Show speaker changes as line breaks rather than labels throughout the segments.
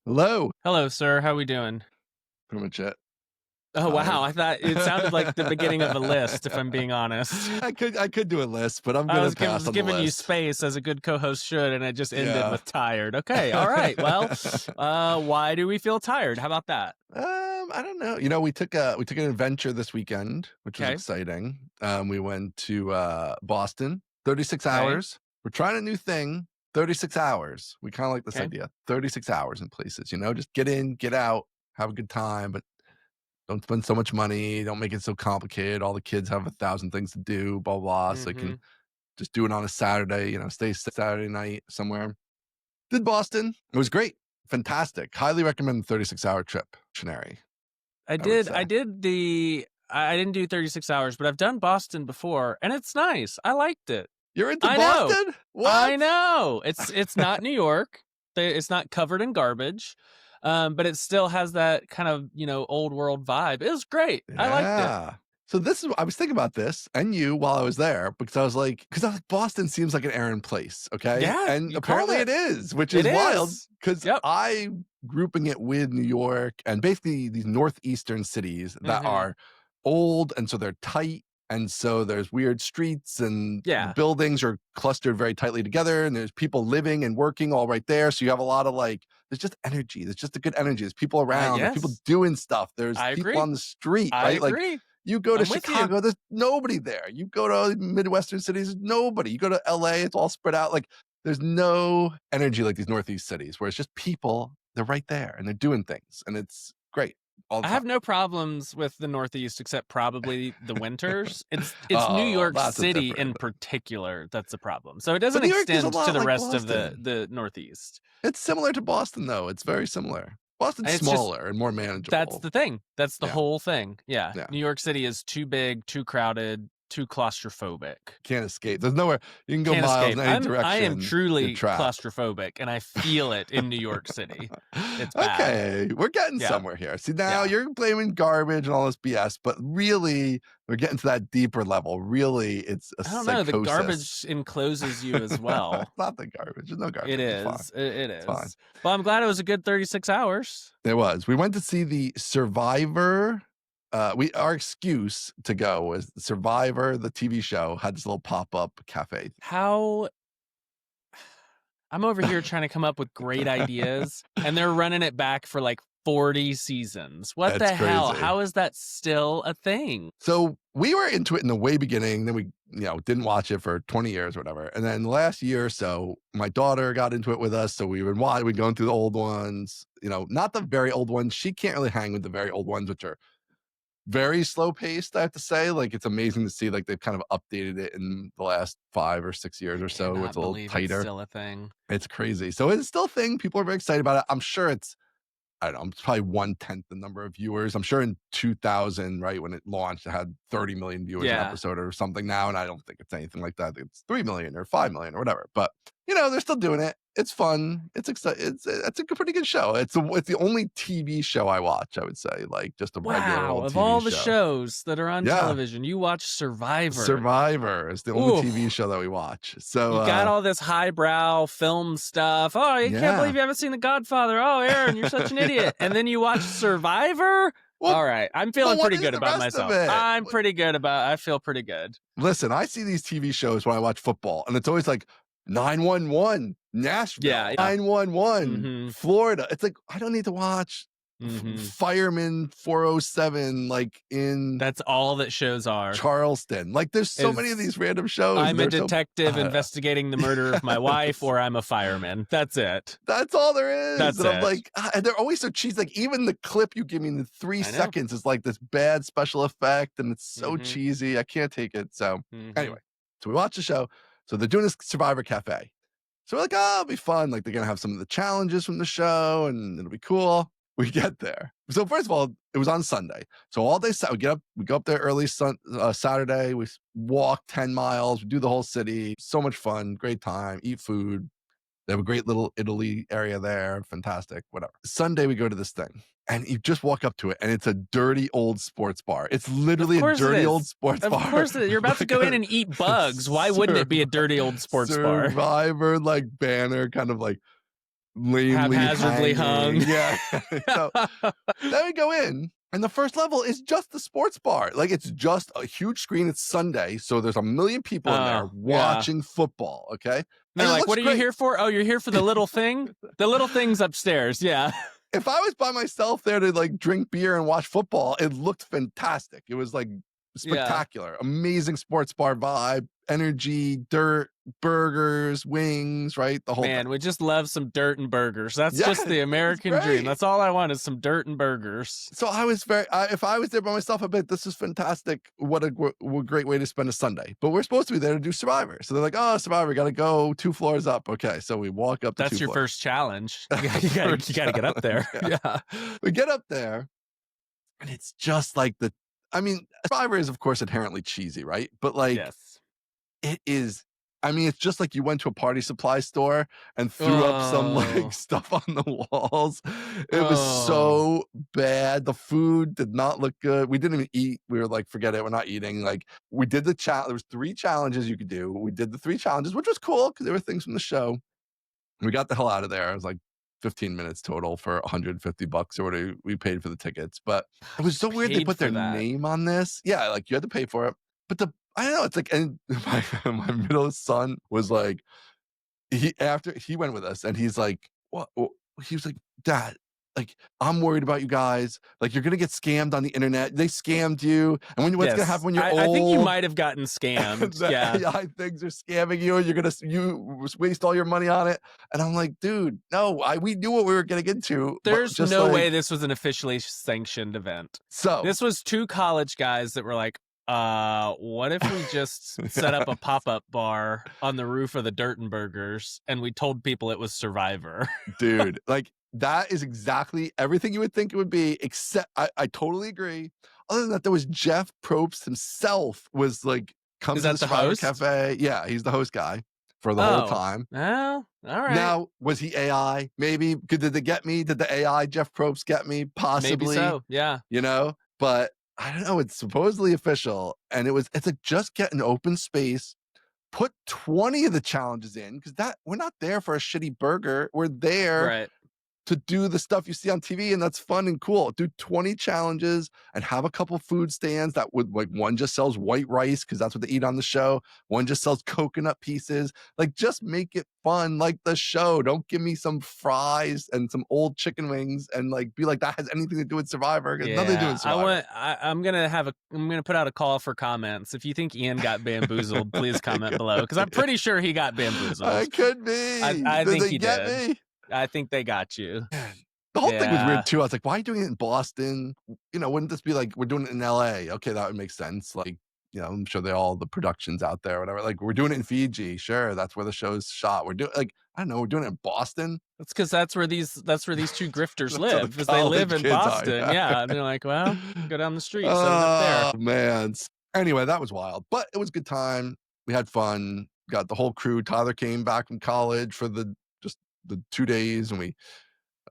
Hello.
Hello, sir. How we doing?
Pretty much it.
Oh, wow.
Tired.
I thought it sounded like the beginning of a list, if I'm being honest.
I could do a list, but I'm
I
gonna
was
pass
just
on the
giving you
list.
space as a good co-host should, and it just ended
Yeah.
with tired. Okay, all right. Well, why do we feel tired? How about that?
I don't know. We took an adventure this weekend, which was
Okay.
exciting. We went to Boston, 36
Okay.
hours. We're trying a new thing, 36 hours. We kind of like this
Okay.
idea. 36 hours in places, just get in, get out, have a good time, but don't spend so much money. Don't make it so complicated. All the kids have 1,000 things to do, blah, blah. So you can
Mm-hmm.
just do it on a Saturday, stay Saturday night somewhere. Did Boston. It was great. Fantastic. Highly recommend the 36-hour trip. Missionary,
I
I would
did. I
say.
did the. I didn't do 36 hours, but I've done Boston before, and it's nice. I liked it.
You're into
I know.
Boston?
I
What?
know. It's not New York. It's not covered in garbage. But it still has that kind of, old world vibe. It was great. I liked it.
Yeah. So I was thinking about this and you while I was there because I was like, Boston seems like an errand place. Okay.
Yeah,
And
you called
apparently it
it.
is, which
It
is wild
is.
because
Yep.
I grouping it with New York and basically these northeastern cities that
Mhm.
are old. And so they're tight. And so there's weird streets and the
Yeah.
buildings are clustered very tightly together. And there's people living and working all right there. So you have a lot of there's just energy. There's just a good energy. There's people around. There's people
Yes.
doing stuff. There's
I
people
agree.
on the street,
I
right? Like
agree.
you go to
I'm with you.
Chicago, there's nobody there. You go to Midwestern cities, there's nobody. You go to LA, it's all spread out. Like there's no energy like these Northeast cities where it's just people. They're right there and they're doing things, and it's great all the
I have
time.
no problems with the Northeast except probably the winters. It's New
Oh,
York
that's a
City
different.
in particular that's the problem. So it
But
doesn't
New York is a
extend to
lot
the
like
rest of the
Boston.
the Northeast.
It's similar to Boston, though. It's very similar. Boston's
And it's just
smaller and more
that's
manageable.
the thing. That's the
Yeah,
whole thing. Yeah.
yeah.
New York City is too big, too crowded, too claustrophobic.
Can't escape. There's nowhere you can go
Can't
miles
escape.
in any
I am
direction. You're
truly
trapped.
claustrophobic, and I feel it in New York City. It's bad.
Okay, we're getting
Yeah.
somewhere here. See, now
Yeah.
you're blaming garbage and all this BS, but really, we're getting to that deeper level. Really, it's a
I don't know. The
psychosis.
garbage encloses you as well.
It's not the garbage. There's no
It
garbage. It's fine.
is. It
It's fine.
is. Well, I'm glad it was a good 36 hours.
It was. We went to see the Survivor. Our excuse to go was Survivor, the TV show, had this little pop-up cafe.
How I'm over here trying to come up with great ideas, and they're running it back for like 40 seasons. What
It's
the hell?
crazy.
How is that still a thing?
So we were into it in the way beginning. Then we, didn't watch it for 20 years or whatever. And then last year or so, my daughter got into it with us. So we would watch, we'd going through the old ones, not the very old ones. She can't really hang with the very old ones, which are very slow paced, I have to say. Like it's amazing to see like they've kind of updated it in the last 5 or 6 years
I
or so.
cannot
It's a little
believe it's
tighter.
still a thing.
It's crazy. So it's still a thing. People are very excited about it. I'm sure I don't know, it's probably 1/10 the number of viewers. I'm sure in 2000, right, when it launched, it had 30 million viewers an
Yeah.
episode or something now, and I don't think it's anything like that. I think it's 3 million or 5 million or whatever. But they're still doing it. It's fun. It's exciting. It's a pretty good show. It's the only TV show I watch. I would say, like just a regular
Wow.
old
Of
TV
all the
show.
shows that are on
Yeah,
television, you watch Survivor.
Survivor is the only
Oof.
TV show that we watch. So
You got all this highbrow film stuff. Oh, you can't believe
yeah.
you haven't seen The Godfather. Oh, Aaron, you're such an idiot. And then you watch Survivor.
Well,
All right. I'm feeling
what
pretty
is
good
the
about
rest of
myself.
it?
I feel pretty good.
Listen, I see these TV shows when I watch football, and it's always like 911 Nashville,
Yeah.
911
Mm-hmm.
Florida. It's like I don't need to watch
Mm-hmm.
Fireman 407 like in
That's all that shows are.
Charleston. Like there's so many of
Is
these random shows.
I'm a
They're so
detective investigating the murder of my wife, or I'm a fireman. That's it.
that's all there is.
That's
And I'm
it.
like, and they're always so cheesy. Like even the clip you give me in the three
I know.
seconds is like this bad special effect, and it's so
Mhm.
cheesy. I can't take it. So
Mhm.
anyway, so we watch the show. So they're doing this Survivor Cafe. So we're like, oh, it'll be fun. Like they're gonna have some of the challenges from the show, and it'll be cool. We get there. So first of all, it was on Sunday. So all day, we go up there early Saturday. We walk 10 miles. We do the whole city. So much fun, great time. Eat food. They have a great little Italy area there. Fantastic. Whatever. Sunday we go to this thing, and you just walk up to it, and it's a dirty old sports bar. It's literally a
course it
dirty
is.
old sports
Of
bar.
course, you're about to
Like
go in
a
and eat bugs. Why wouldn't it be a dirty old sports bar?
Survivor like banner, kind of like lamely
Haphazardly hung.
hanging. Yeah. So then we go in, and the first level is just the sports bar. Like, it's just a huge screen. It's Sunday, so there's a million people in there
Oh, yeah.
watching football, okay?
And
And
they're
it
like,
looks
"What are you
great.
here for?" "Oh, you're here for the little thing?" "The little thing's upstairs." Yeah.
If I was by myself there to, like, drink beer and watch football, it looked fantastic. It was, like,
Yeah.
spectacular. Amazing sports bar vibe, energy, dirt, burgers, wings, right? The whole thing.
Man, we just love some dirt and burgers. That's
Yeah,
just the
it's
American dream.
great.
That's all I want is some dirt and burgers.
So I was very if I was there by myself, I bet this is fantastic. What a great way to spend a Sunday. But we're supposed to be there to do Survivor. So they're like, "Oh, Survivor, gotta go 2 floors up." Okay, so we walk up the 2
That's your
floors.
first challenge.
That's the
You
first
gotta get up
challenge,
there.
yeah.
Yeah.
We get up there, and it's just like I mean, Survivor is, of course, inherently cheesy, right? But, like,
Yes.
it is I mean, it's just like you went to a party supply store and threw up some, like,
Oh.
stuff on the walls. It was
Oh.
so bad. The food did not look good. We didn't even eat. We were like, "Forget it, we're not eating." Like, we did there was 3 challenges you could do. We did the 3 challenges, which was cool because there were things from the show. We got the hell out of there. It was like 15 minutes total for $150 or whatever we paid for the tickets. But it was
You
so weird they
paid
put their
for that.
name on this. Yeah, like, you had to pay for it. But I don't know, it's like, and my middle son was like, after he went with us, and he's like, "What?" He was like, "Dad, like, I'm worried about you guys. Like, you're gonna get scammed on the internet. They scammed you, and what's gonna happen
Yes.
when you're
I think you
old?
might have gotten scammed.
The
Yeah.
AI things are scamming you, and you're gonna waste all your money on it." And I'm like, "Dude, no, we knew what we were getting into, but
There's
just
no way
like."
this was an officially sanctioned event.
So
This was 2 college guys that were like, what if we just set up a pop-up bar on the roof of the Dirt and Burgers and we told people it was Survivor?"
dude, like, that is exactly everything you would think it would be, except I totally agree. Other than that, there was Jeff Probst himself was, like, come
Is
to the
that the
Survivor
host?
Cafe. Yeah, he's the host guy for the whole
Oh.
time.
Well, alright.
Now, was he AI? Maybe. Did they get me? Did the AI Jeff Probst get me?
Maybe
Possibly,
so, yeah.
you know? But I don't know, it's supposedly official, and it's like, just get an open space, put 20 of the challenges in, because that we're not there for a shitty burger. We're there
Right.
to do the stuff you see on TV, and that's fun and cool. Do 20 challenges and have a couple food stands that would, like, one just sells white rice because that's what they eat on the show. One just sells coconut pieces. Like, just make it fun like the show. Don't give me some fries and some old chicken wings and, like, be like that has anything to do with Survivor. It has nothing to do
Yeah,
with Survivor.
I'm gonna put out a call for comments. If you think Ian got bamboozled, please comment
It
below because I'm pretty sure he got
I
bamboozled.
could be.
I
Did
think
they
he
get
did.
me?
I think they got you.
Man, the whole thing was
Yeah.
weird too. I was like, "Why are you doing it in Boston?" Wouldn't this be like, "We're doing it in LA?" Okay, that would make sense. Like, I'm sure they all the productions out there or whatever. Like, "We're doing it in Fiji." Sure, that's where the show's shot. We're doing, like, I don't know, we're doing it in Boston.
That's because that's where these 2 grifters
That's where the
live, is they live
college
in
kids are,
Boston,
yeah.
yeah, and they're like, "Well, go down the street, set it up there."
Oh, man. Anyway, that was wild, but it was a good time. We had fun. Got the whole crew. Tyler came back from college for just the 2 days, and we,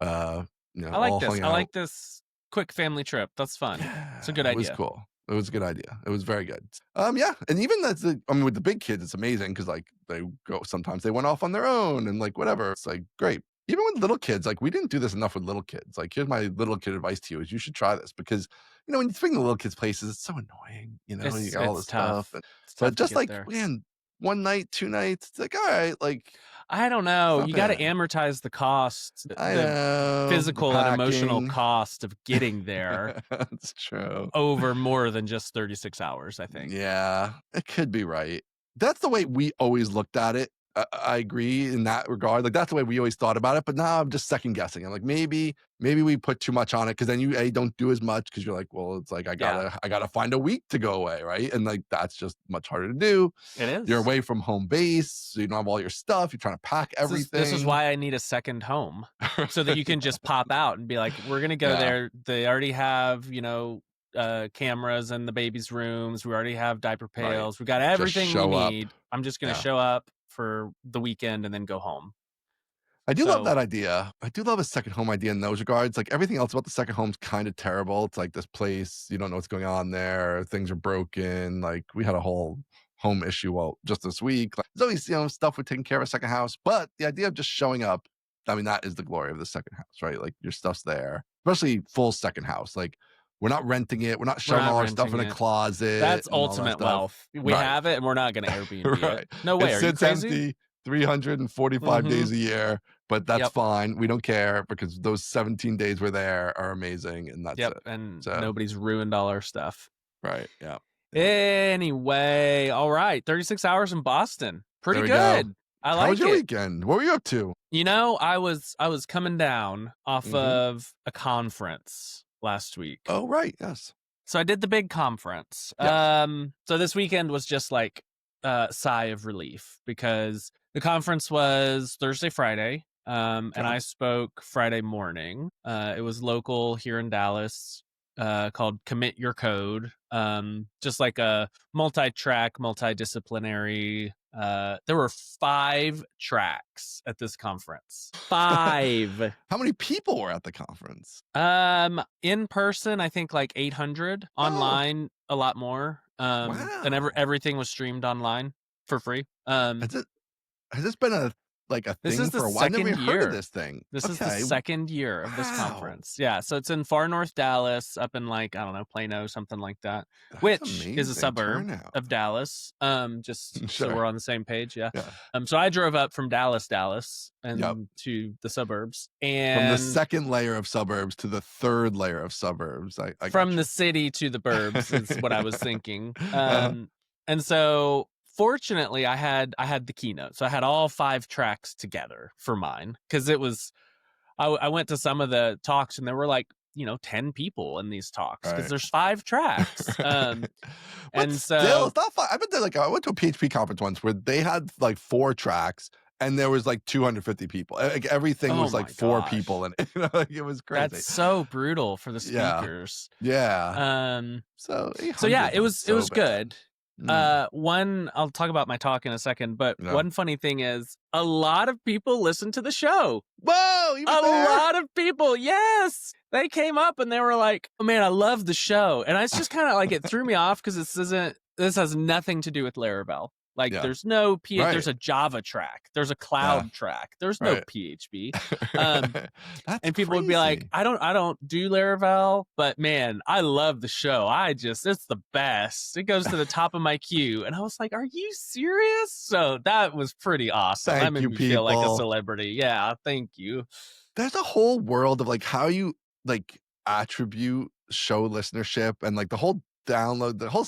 uh, all hung
I
out.
like this quick family trip. That's fun. It's a good
Yeah, it was
idea.
cool. It was a good idea. It was very good. Yeah, and even I mean, with the big kids, it's amazing because, like, they go sometimes they went off on their own and, like, whatever. It's like great. Even with little kids, like, we didn't do this enough with little kids. Like, here's my little kid advice to you: is you should try this because when you bring the little kids places, it's so annoying. You got all
It's
this stuff,
tough. It's
but
tough to
just
get
like,
there.
man, 1 night, 2 nights, it's like, all right, like,
I don't
it's
know.
not
You gotta
bad.
amortize the cost,
I
the
know the
physical and emotional
packing.
cost of getting there
That's true.
over more than just 36 hours, I think.
Yeah, it could be right. That's the way we always looked at it. I agree in that regard. Like, that's the way we always thought about it. But now I'm just second guessing. I'm like, maybe we put too much on it because then you don't do as much because you're like, well, it's like
Yeah,
I gotta find a week to go away, right? And, like, that's just much harder to do.
it
You're
is.
away from home base, so you don't have all your stuff. You're trying to pack
This is
everything.
why I need a second home so that you can just pop out and be like, "We're gonna go
Yeah,
there." They already have, cameras in the baby's rooms. We already have diaper
right.
pails. We got
Just
everything we
show up.
need. I'm just gonna
Yeah.
show up for the weekend and then go home.
I do love
So
that idea. I do love a second home idea in those regards. Like, everything else about the second home's kind of terrible. It's like this place, you don't know what's going on there. Things are broken. Like, we had a whole home issue just this week. Like, there's always, stuff we're taking care of a second house. But the idea of just showing up I mean, that is the glory of the second house, right? Like your stuff's there, especially full second house. Like we're not renting it. We're not
We're
shoving
not
all our stuff
renting
in a
it.
closet
That's
and all that
ultimate
stuff.
wealth. We
Right.
have it, and we're not gonna Airbnb it.
Right.
No
It
way. Are you
sits
crazy?
empty 345
Mhm.
days a year, but that's
Yep.
fine. We don't care because those 17 days we're there are amazing and that's
Yep,
it.
and
So,
nobody's ruined all our stuff.
right. Yeah. Yeah.
Anyway, all right, 36 hours in Boston.
There
Pretty
we go.
good. I
How was
like
your
it.
weekend? What were you up to?
You know, I was coming down off
Mhm.
of a conference last week.
Oh, right. Yes.
So I did the big conference.
Yes.
So this weekend was just like a sigh of relief because the conference was Thursday, Friday. And
Okay.
I spoke Friday morning. It was local here in Dallas, called Commit Your Code. Just like a multi-track, multidisciplinary. There were 5 tracks at this conference. 5.
How many people were at the conference?
In person, I think like 800.
Oh,
Online, a lot more. And
wow.
everything was streamed online for free.
Has it has this been a
This is
thing
the
for a while? I've never
second
even heard of
year.
this thing.
This is the
Okay.
second year of this
Wow.
conference. Yeah, so it's in far north Dallas, up in like, I don't know, Plano, something like that,
That's
which is a
amazing
suburb
turnout.
of Dallas. Just so
Sure.
we're on the same page, yeah.
Yeah.
So I drove up from Dallas,
Yep.
and to the suburbs,
From the
and
second layer of suburbs to the third layer of suburbs. I got
from the
you.
city to the burbs is what I was thinking.
Uh-huh.
And so fortunately I had the keynote. So I had all 5 tracks together for mine because it was I went to some of the talks and there were like, 10 people in these talks because
Right.
there's 5 tracks.
But
And
still,
so
it's not fun. I've been to I went to a PHP conference once where they had like 4 tracks and there was like 250 people. Like everything
oh
was like
my
4
gosh.
people and like it was
That's
crazy.
so brutal for the
Yeah.
speakers.
Yeah.
Um
So
so yeah,
800
it
sounds
was it
so
was
bad.
good.
Mm,
One I'll talk about my talk in a second, but
yeah.
one funny thing is a lot of people listen to the show.
Whoa, he was
A
there?
lot of people, yes. They came up and they were like, "Oh man, I love the show." And it's just kind of like it threw me off because this has nothing to do with Laravel. Like
Yeah.
there's no
Right.
there's a Java track, there's a
Yeah.
cloud track, there's no
Right.
PHP. Um
That's
and people would be like,
crazy.
I don't do Laravel, but man, I love the show. It's the best. It goes to the top of my queue. And I was like, are you serious? So that was pretty awesome. That
Thank
made
you,
me feel like a
people.
celebrity. Yeah, thank you.
There's a whole world of like how you like attribute show listenership and like the whole download, the whole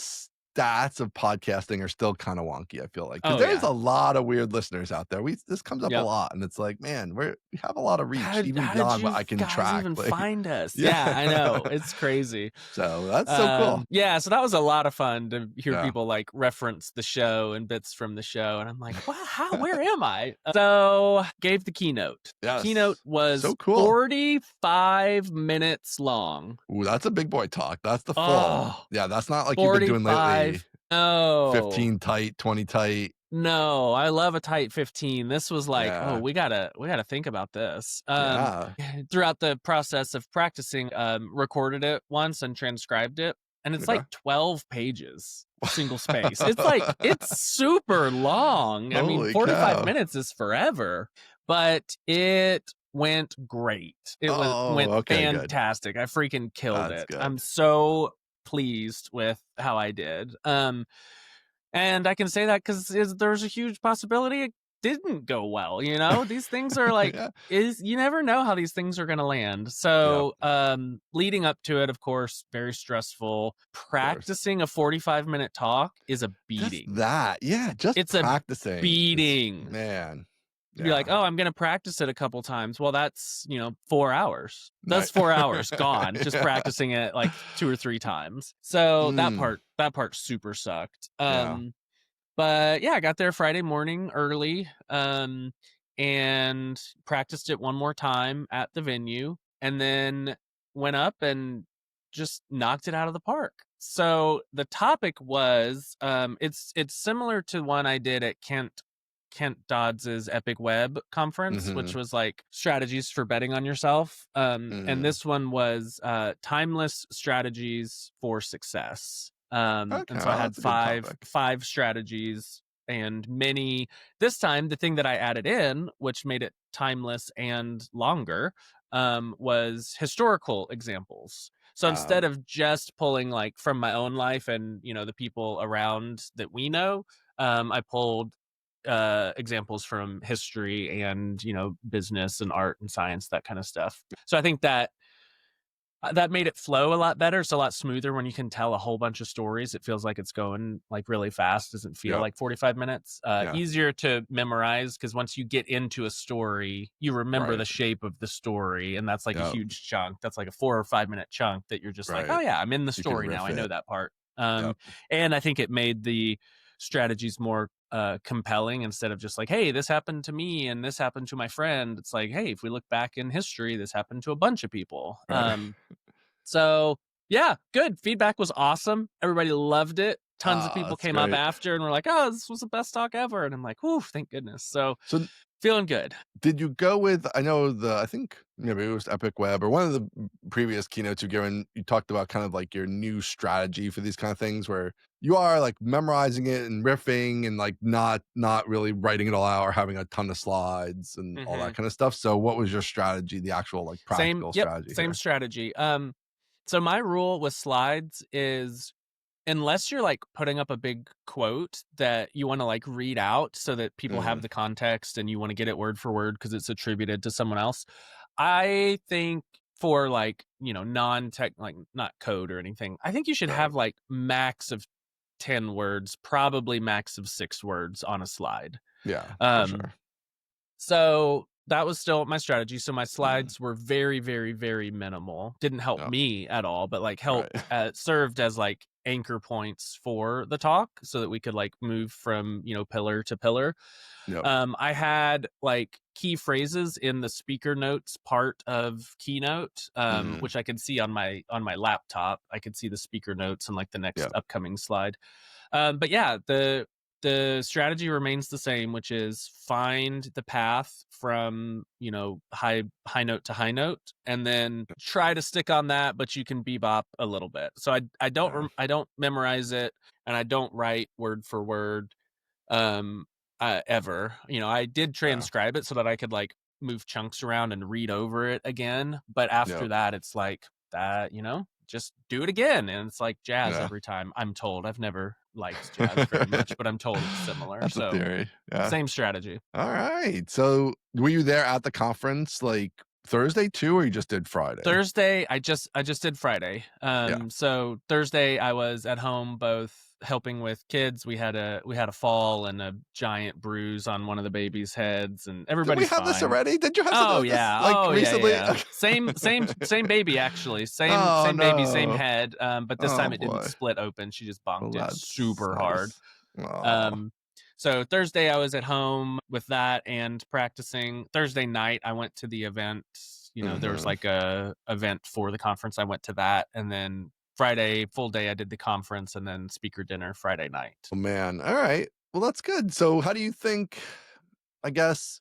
stats of podcasting are still kind of wonky. I feel like because
Oh
there's
yeah.
a lot of weird listeners out there. This comes up a
Yep.
lot, and it's like, man, we have a lot of reach even
How did
beyond what
you
I can
guys
track.
even
Like,
find us?
yeah,
Yeah, I know. It's crazy.
so that's so cool.
Yeah, so that was a lot of fun to hear
Yeah.
people like reference the show and bits from the show. And I'm like, wow, where am I? So gave the keynote. Keynote
Yes,
was
so cool.
45 minutes long.
Ooh, that's a big boy talk. That's the full.
Oh,
Yeah, that's not like you've been doing lately.
45. No.
15 tight, 20 tight.
No, I love a tight 15. This was like, oh,
Yeah.
we gotta think about this.
Yeah.
Throughout the process of practicing, recorded it once and transcribed it, and it's
Okay.
like 12 pages, single space. It's super long. I mean,
Holy
45
cow.
minutes is forever, but it went great. It
Oh,
went
okay, good.
fantastic. I freaking killed
That's
it. I'm
good.
so pleased with how I did. And I can say that because there's a huge possibility it didn't go well. These things are like
Yeah.
is you never know how these things are going to land.
Yep,
So, leading up to it, of course, very stressful.
of course.
Practicing a 45-minute talk is a
Just
beating.
that. Yeah, just
It's a
practicing.
beating.
Man.
Be like,
Yeah.
oh, I'm going to practice it a couple times. Well, that's 4 hours.
Right.
That's 4 hours gone just
Yeah.
practicing it like 2 or 3 times. So
Mm,
that part super sucked.
yeah.
But yeah, I got there Friday morning early, and practiced it one more time at the venue, and then went up and just knocked it out of the park. So the topic was, it's similar to one I did at Kent Dodds's Epic Web conference, which
Mhm.
was like strategies for betting on yourself. And
Mhm.
this one was timeless strategies for success.
Okay,
And so I
well,
had
that's a good topic.
five strategies and many. This time, the thing that I added in, which made it timeless and longer, was historical examples. So instead
Um,
of just pulling like from my own life and the people around that we know, I pulled examples from history and business and art and science, that kind of stuff. So I think that made it flow a lot better. It's a lot smoother when you can tell a whole bunch of stories. It feels like it's going like really fast. Doesn't feel
yep,
like 45 minutes.
yeah,
Easier to memorize because once you get into a story, you remember
right,
the shape of the story, and that's like a
yep,
huge chunk. That's like a 4 or 5 minute chunk that you're just like, oh
right.
yeah, I'm in the
You can
story now.
riff
I know
it.
that part.
Yep.
And I think it made the strategies more compelling instead of just like, hey, this happened to me and this happened to my friend. It's like, hey, if we look back in history, this happened to a bunch of people.
Right.
So yeah, good. Feedback was awesome. Everybody loved it. Tons of
Ah,
people
that's
came up
great.
after and were like, "Oh, this was the best talk ever." And I'm like, "Whew, thank goodness." So
So
feeling good.
did you go with I know I think maybe it was Epic Web or one of the previous keynotes you've given, you talked about kind of like your new strategy for these kind of things where you are like memorizing it and riffing and like not really writing it all out or having a ton of slides and all that
Mhm.
kind of stuff. So what was your strategy, the actual like
Same,
practical
yep,
strategy
same
here?
strategy. So my rule with slides is unless you're like putting up a big quote that you want to like read out so that people have
Mm,
the context and you want to get it word for word because it's attributed to someone else. I think for like, non-tech, like not code or anything, I think you should
right.
have like max of 10 words, probably max of 6 words on a slide.
Yeah, for
Um,
sure.
so that was still my strategy. So my
Mm,
slides were very, very, very minimal. Didn't help
yep.
me at all, but like
Right.
helped served as like anchor points for the talk so that we could like move from, pillar to pillar.
Yep.
I had like key phrases in the speaker notes part of keynote,
Mm,
which I could see on my laptop. I could see the speaker notes and like the next
yep.
upcoming slide. But yeah, the strategy remains the same, which is find the path from high note to high note, and then try to stick on that, but you can bebop a little bit. So
Yeah.
I don't memorize it, and I don't write word for word um ever. I did
Yeah.
transcribe it so that I could like move chunks around and read over it again, but after
Yep.
that it's like that, just do it again, and it's like jazz
Yeah.
every time. I'm told. I've never liked jazz very much, but I'm told it's similar.
That's a
So
theory. Yeah.
same strategy.
All right. So were you there at the conference like Thursday too, or you just did Friday?
Thursday, I just did Friday.
Yeah.
So Thursday I was at home both helping with kids. We had a fall and a giant bruise on one of the babies' heads, and
Did we
everybody's
have this
fine.
already? Did you have something
Oh
like this
yeah.
like
Oh yeah, yeah,
recently?
yeah.
Okay.
Same baby actually. Same
Oh
same baby, same
no.
head. But this
Oh
time it didn't
boy.
split open. She just
Well,
bonked it
that's
super hard.
nice. Oh.
Um, so Thursday I was at home with that and practicing. Thursday night I went to the event. There was
Hmm.
like a event for the conference. I went to that, and then Friday full day I did the conference, and then speaker dinner Friday night.
Oh man. All right. Well, that's good. So how do you think, I guess,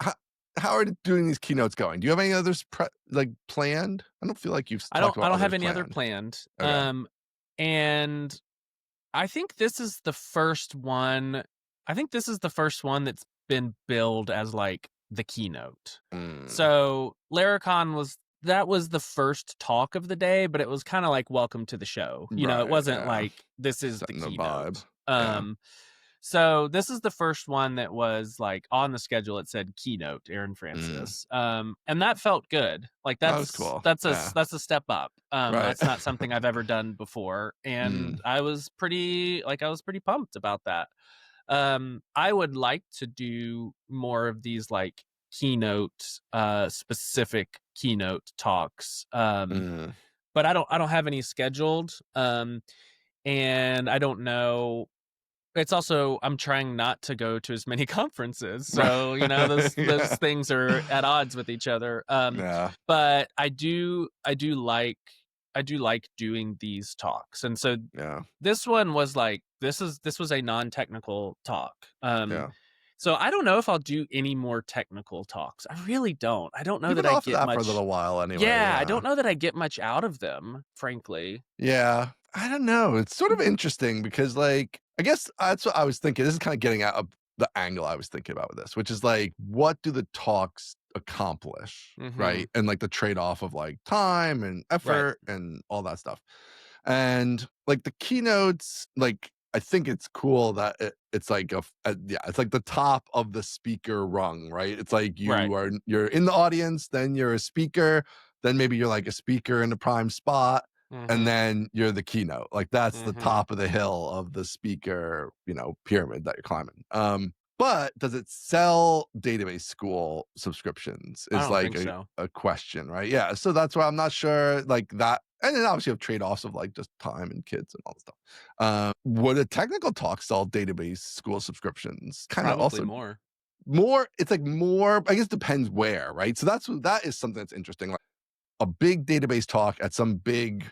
how, how are doing these keynotes going? Do you have any others like planned? I don't feel like you've
I don't
talked
I
about
don't have
others
any other
planned.
planned.
Okay.
And I think this is the first one. I think this is the first one that's been billed as like the keynote.
Mm,
So Laracon was the first talk of the day, but it was kind of like welcome to the show. It
right.
wasn't
Yeah.
like this is the
Setting the vibe.
keynote.
Yeah.
So this is the first one that was like on the schedule. It said keynote Aaron
Mm.
Francis, and that felt good. Like
That was
that's
cool.
that's a
Yeah.
that's a step up.
Right.
That's not something I've ever done before, and
Mm,
I was pretty pumped about that. I would like to do more of these like keynote specific keynote talks.
mm.
But I don't have any scheduled. And I don't know, it's also I'm trying not to go to as many conferences,
Right.
so, those
Yeah.
things are at odds with each other,
Yeah.
but I do like doing these talks, and so
Yeah.
this one was like this was a non-technical talk,
Yeah.
so I don't know if I'll do any more technical talks. I really don't. I don't know
You've
that
been
I
off of
get
that for a
much.
little while anyway.
Yeah, I
Yeah.
don't know that I get much out of them, frankly.
Yeah. I don't know. It's sort of interesting because, like, I guess that's what I was thinking. This is kind of getting out the angle I was thinking about with this, which is like, what do the talks accomplish,
Mhm.
right? And like the trade-off of like time and
Right.
effort and all that stuff. And like the keynotes, like I think it's cool that it's like yeah, it's like the top of the speaker rung, right? It's like
Right.
you're in the audience, then you're a speaker, then maybe you're like a speaker in the prime spot, and
Mhm.
then you're the keynote. Like that's the
Mhm.
top of the hill of the speaker, pyramid that you're climbing. But does it sell database school subscriptions
I
is
don't
like
think so.
a question, right? Yeah. So that's why I'm not sure like that. And then obviously you have trade-offs of like just time and kids and all this stuff. Would a technical talk sell database school subscriptions? Kind of
Probably
also
more.
more, it's like more, I guess depends where, right? So that is something that's interesting. Like a big database talk at some big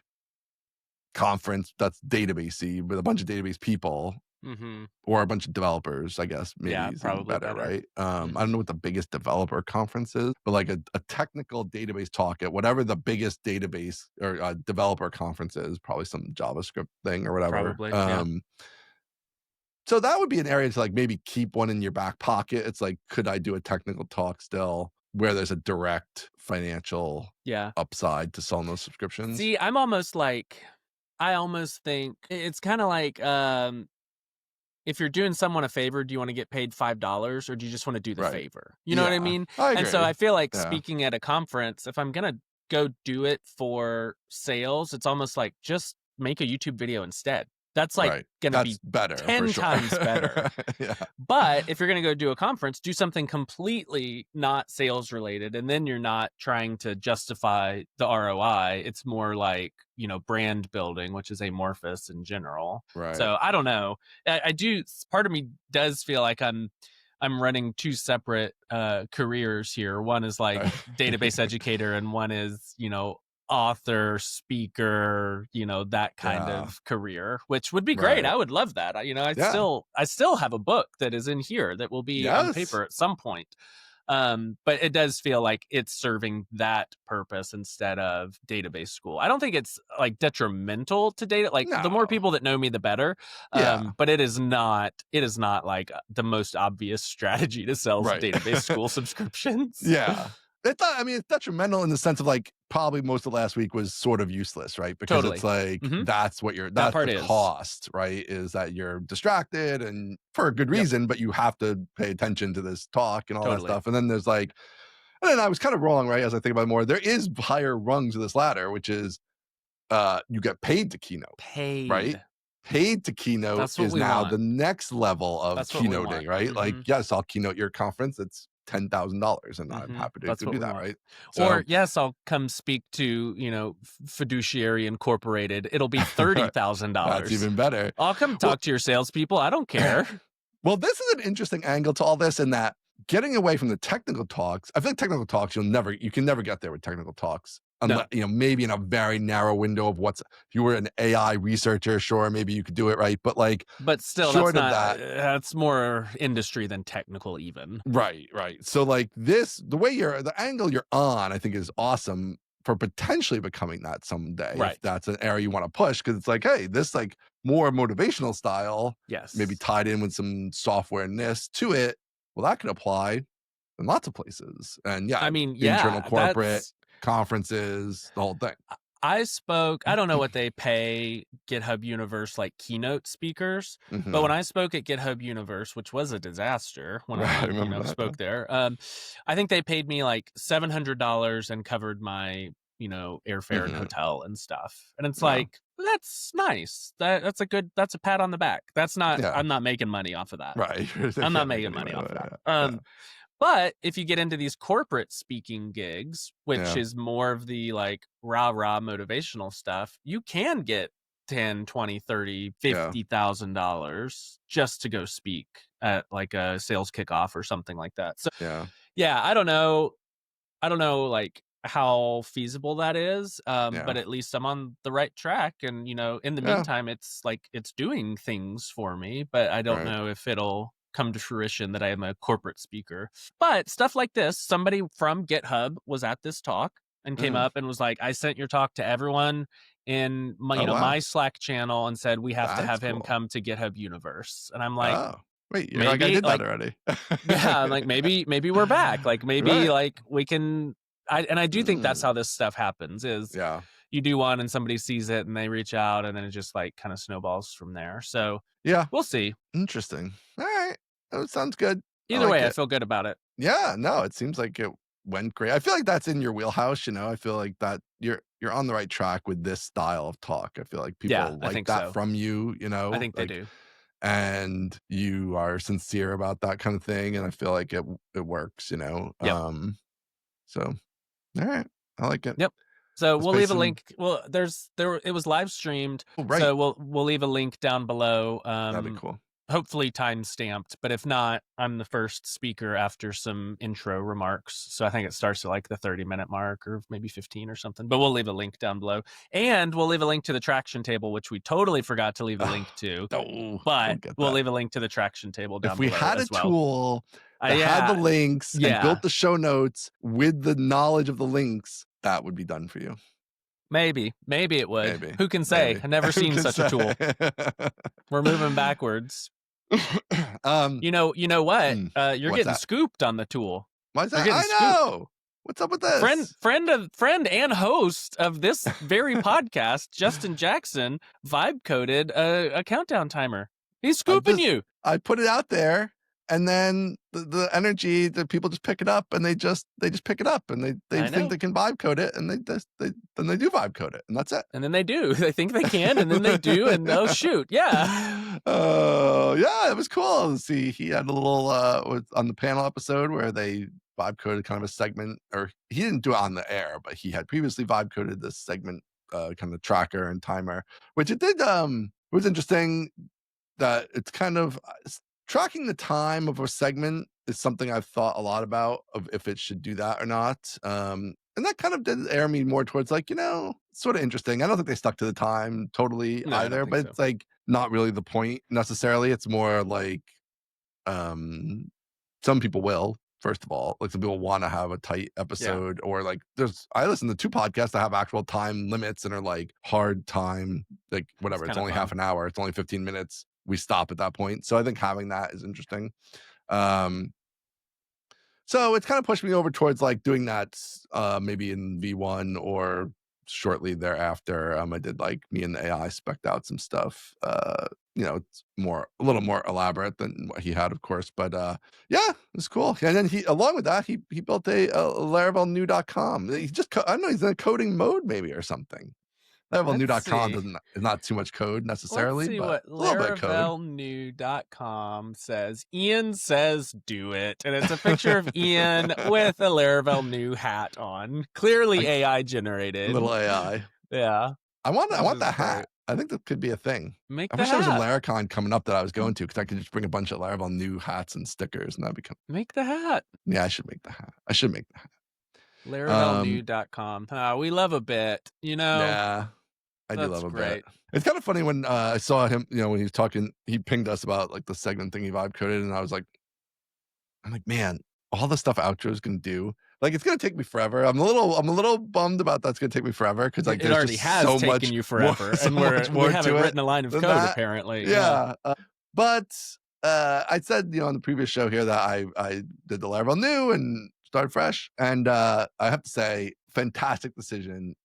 conference that's databasey with a bunch of database people
Mhm.
or a bunch of developers, I guess maybe
Yeah,
is even
probably
better,
better.
right? I don't
Mhm.
know what the biggest developer conference is, but like a technical database talk at whatever the biggest database or developer conference is, probably some JavaScript thing or whatever.
Probably, yeah.
So that would be an area to like maybe keep one in your back pocket. It's like, could I do a technical talk still where there's a direct financial
Yeah.
upside to selling those subscriptions?
See, I almost think it's kinda like, if you're doing someone a favor, do you wanna get paid $5 or do you just wanna do the
Right.
favor? You know what I
Yeah,
mean?
I
And so
agree.
I feel like
Yeah.
speaking at a conference, if I'm gonna go do it for sales, it's almost like just make a YouTube video instead. That's, like,
Right.
gonna
That's
be
better for
10
sure.
times better.
Yeah.
But if you're gonna go do a conference, do something completely not sales related, and then you're not trying to justify the ROI. It's more like, brand building, which is amorphous in general.
Right.
So I don't know. I do. Part of me does feel like I'm running two separate careers here. One is like
Right.
database educator, and one is author, speaker, that kind
Yeah.
of career, which would be great.
Right.
I would love that.
Yeah.
I still have a book that is in here that will be on
Yes.
paper at some point. But it does feel like it's serving that purpose instead of database school. I don't think it's like detrimental to data. Like the more
No.
people that know me, the better.
Yeah.
But it is not like the most obvious strategy to sell
Right.
database school subscriptions.
Yeah. I mean, it's detrimental in the sense of like probably most of last week was sort of useless, right? Because it's
Totally.
like
Hmm. That
that's
part
the
is.
cost, right? Is that you're distracted and for a good
Yep.
reason, but you have to pay attention to this talk and all that
Totally.
stuff. And then there's like, and then I was kind of wrong, right? As I think about it more, there is higher rungs of this ladder, which is you get paid to keynote, right?
Paid.
Paid to keynote
That's what
is
we
now
want.
the next level of
That's what we want.
keynoting, right? Like,
Mhm.
yes, I'll keynote your conference. It's $10,000 and I'm
Mhm.
happy to
That's
go
what
do
we
that,
want.
right? So,
Or, yes, I'll come speak to, Fiduciary Incorporated. It'll be
right, that's
$30,000.
even better.
I'll come
Well,
talk to your salespeople. I don't care.
well, this is an interesting angle to all this in that getting away from the technical talks, I feel like technical talks, you can never get there with technical talks. Unless,
No.
maybe in a very narrow window of if you were an AI researcher, sure, maybe you could do it, right? But like,
But still,
short of that,
that's more industry than technical even.
right, right. So like the angle you're on, I think is awesome for potentially becoming that someday if
Right.
that's an area you want to push because it's like, hey, this like more motivational style, maybe
Yes.
tied in with some software ness to it. Well, that could apply in lots of places. And yeah,
I mean,
internal
yeah,
corporate
that's
conferences, the whole thing.
I don't know what they pay GitHub Universe like keynote speakers, but when
Hmm.
I spoke at GitHub Universe, which was a disaster when
Right, I
I,
remember that. Yeah.
spoke there, I think they paid me like $700 and covered my, airfare and
Hmm.
hotel and stuff. And it's
Yeah.
like, that's nice. That's a pat on the back.
Yeah.
I'm not making money off of that.
Right. They
I'm not
can't make
making
any
money
money.
off of that.
Yeah.
But if you get into these corporate speaking gigs, which
Yeah.
is more of the like rah-rah motivational stuff, you can get 10, 20, 30,
Yeah.
$50,000 just to go speak at like a sales kickoff or something like that. So
Yeah.
yeah, I don't know like how feasible that is.
Yeah.
But at least I'm on the right track. And in the
Yeah.
meantime, it's like it's doing things for me, but I don't
Right.
know if it'll come to fruition that I am a corporate speaker. But stuff like this, somebody from GitHub was at this talk and came
Mhm.
up and was like, I sent your talk to everyone in my,
Oh, wow.
my Slack channel and said we have to
That's
have him
cool.
come to GitHub Universe. And I'm like,
Oh. Wait, you're like, I
maybe
did that
like
already.
yeah, like maybe we're back. Like maybe
Right.
like we can. I do think that's
Mm.
how this stuff happens. Is
Yeah.
you do one and somebody sees it and they reach out and then it just like kind of snowballs from there. So
Yeah.
we'll see.
Interesting. All right. That sounds good. I
Either
like
way, I
it.
feel good about it.
Yeah, no, it seems like it went great. I feel like that's in your wheelhouse, I feel like that you're on the right track with this style of talk. I feel like
Yeah,
people
I
like
think
that
so.
from you,
I think they
like,
do.
and you are sincere about that kind of thing, and I feel like it works,
Yep.
So, all right. I like it.
Yep. So
Let's
we'll
pay
leave a
some.
link. Well, it was live streamed,
Oh, right.
so we'll leave a link down below.
That'd be cool.
Hopefully time stamped, but if not, I'm the first speaker after some intro remarks. So I think it starts at like the 30-minute mark or maybe 15 or something. But we'll leave a link down below. And we'll leave a link to the traction table, which we totally forgot to leave a link to.
Oh,
But
don't get
we'll
that.
leave a link to the traction table
If
down
we
below
had a
as well.
tool that had the
Yeah.
links and
Yeah.
built the show notes with the knowledge of the links, that would be done for you.
Maybe it would.
Maybe.
Who can say?
Maybe.
I've never
Who
seen
can
such a tool.
say?
We're moving backwards.
um,
You know what? You're
what's
getting
that?
scooped on the tool.
Why's
You're
that?
getting
I
scooped.
know. What's up with this?
Friend and host of this very podcast, Justin Jackson, vibe coded a countdown timer. He's scooping you.
I put it out there, and then the energy that people just pick it up, and they just pick it up, and they
I
think
know.
they can vibe code it, and then they do vibe code it, and that's it.
And then they do. They think they can, and then they do, and oh shoot, yeah.
Oh, yeah, it was cool to see. He had a little on the panel episode where they vibe coded kind of a segment, or he didn't do it on the air, but he had previously vibe coded this segment, kind of tracker and timer, which it did. It was interesting that it's kind of tracking the time of a segment is something I've thought a lot about of if it should do that or not. And that kind of did air me more towards like, sort of interesting. I don't think they stuck to the time totally
No, I don't
either,
think
but
so.
it's like not really the point necessarily. It's more like um some people will, first of all, like some people want to have a tight episode, or like I listen to 2 podcasts that have actual time limits and are like hard time, like whatever. It's
kinda
only
fun.
half an hour, it's only 15 minutes. We stop at that point. So I think having that is interesting. Um so it's kind of pushed me over towards like doing that maybe in V1 or shortly thereafter. I did like me and the AI specced out some stuff. It's a little more elaborate than what he had, of course, but yeah, it's cool. And then along with that, he built a laravelnew.com. He just I don't know, he's in a coding mode maybe or something.
Let's
Laravelnew.com
see.
is not too much code
Let's
necessarily,
see
but
what
a little bit of code.
laravelnew.com says. Ian says do it. And it's a picture of Ian with a Laravel New hat on. Clearly
Like
AI generated.
little AI.
Yeah.
I want
This is
that
great.
hat. I think that could be a thing.
Make
I
the
wish there was a
hat.
Laracon coming up that I was going to, because I could just bring a bunch of Laravel New hats and stickers, and that'd become.
Make the hat.
Yeah, I should make the hat. I should make the hat.
Laravelnew.com. We love a bit,
Yeah, I do
That's
love a
great.
bit. It's kind of funny when I saw him, when he was talking, he pinged us about like the segment thing he vibe coded, and I'm like, man, all the stuff Outro's gonna do, like it's gonna take me forever. I'm a little bummed about that's gonna take me forever, because like
It
there's
already
just
has
so
taken
much
you
more,
forever.
so
And
much
we
more
haven't
to it
written a line of
than
code,
that.
apparently.
Yeah. But I said, on the previous show here that I did the Laravel New and started fresh, and I have to say, fantastic decision.